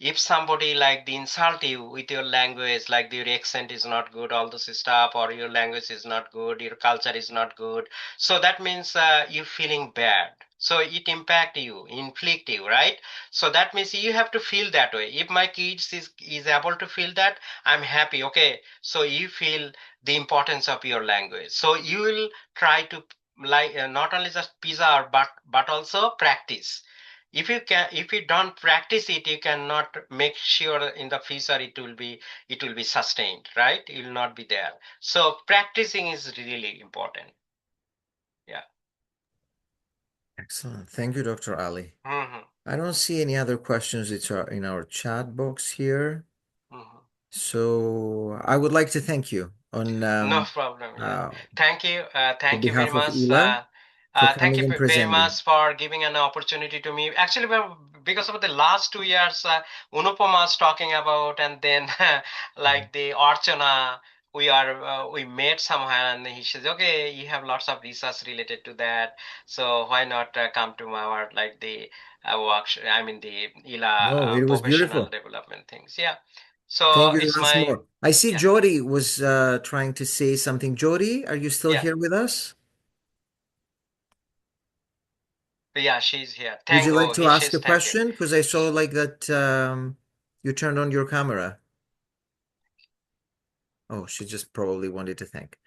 If somebody like they insult you with your language, like your accent is not good, all this stuff, or your language is not good, your culture is not good. So that means you feeling bad. So it impact you, inflict you, right? So that means you have to feel that way. If my kids is able to feel that, I'm happy. Okay, so you feel the importance of your language, so you will try to like not only just preserve but also practice. If you don't practice it, you cannot make sure in the future it will be sustained, right? It will not be there. So practicing is really important. Yeah. Excellent. Thank you, Dr. Ali. Mm-hmm. I don't see any other questions which are in our chat box here. Mm-hmm. So I would like to thank you on No problem. Yeah. Thank you. on Thank you very behalf of much. IHLA for Thank coming you and very presenting. much for giving an opportunity to me. Actually, because of the last 2 years, Unupama is talking about, and then like the Archana, we met somehow, and he says, okay, you have lots of research related to that, so why not come to our like the workshop? I mean the ILA No, it was professional beautiful. development things. Yeah. Thank So you it's once my more. I see yeah. Jody was trying to say something. Jody, are you still Yeah. here with us? Yeah, she's here. Would you like Tango, to ask she's a thank you. question? Because I saw like that you turned on your camera. Oh, she just probably wanted to thank.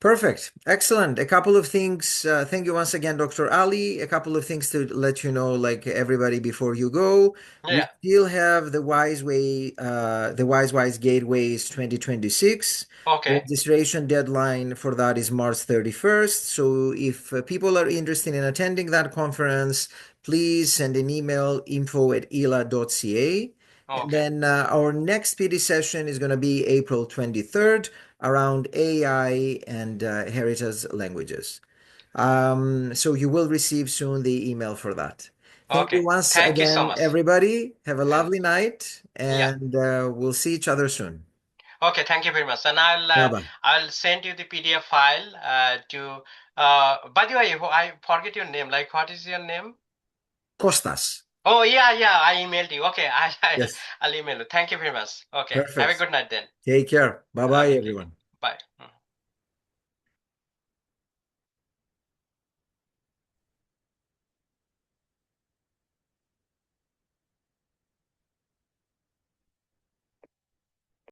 Perfect. Excellent. A couple of things. Thank you once again, Dr. Ali. A couple of things to let you know, like everybody, before you go. We Yeah. still have the the Wise Gateways 2026. The Okay. registration deadline for that is March 31st. So if people are interested in attending that conference, please send an email info@ihla.ca. And Okay. then our next PD session is going to be April 23rd around AI and heritage languages. So you will receive soon the email for that. Thank you Okay. once Thank you so again, much. everybody. Have a lovely night, Yeah. and we'll see each other soon. Okay. Thank you very much. And Bye-bye. I'll send you the PDF file to. By the way, I forget your name. Like, what is your name? Costas. Oh yeah, yeah. I emailed you. Okay. Yes. I'll email you. Thank you very much. Okay. Have a Perfect. good night then. Take care. Bye-bye, Okay. everyone.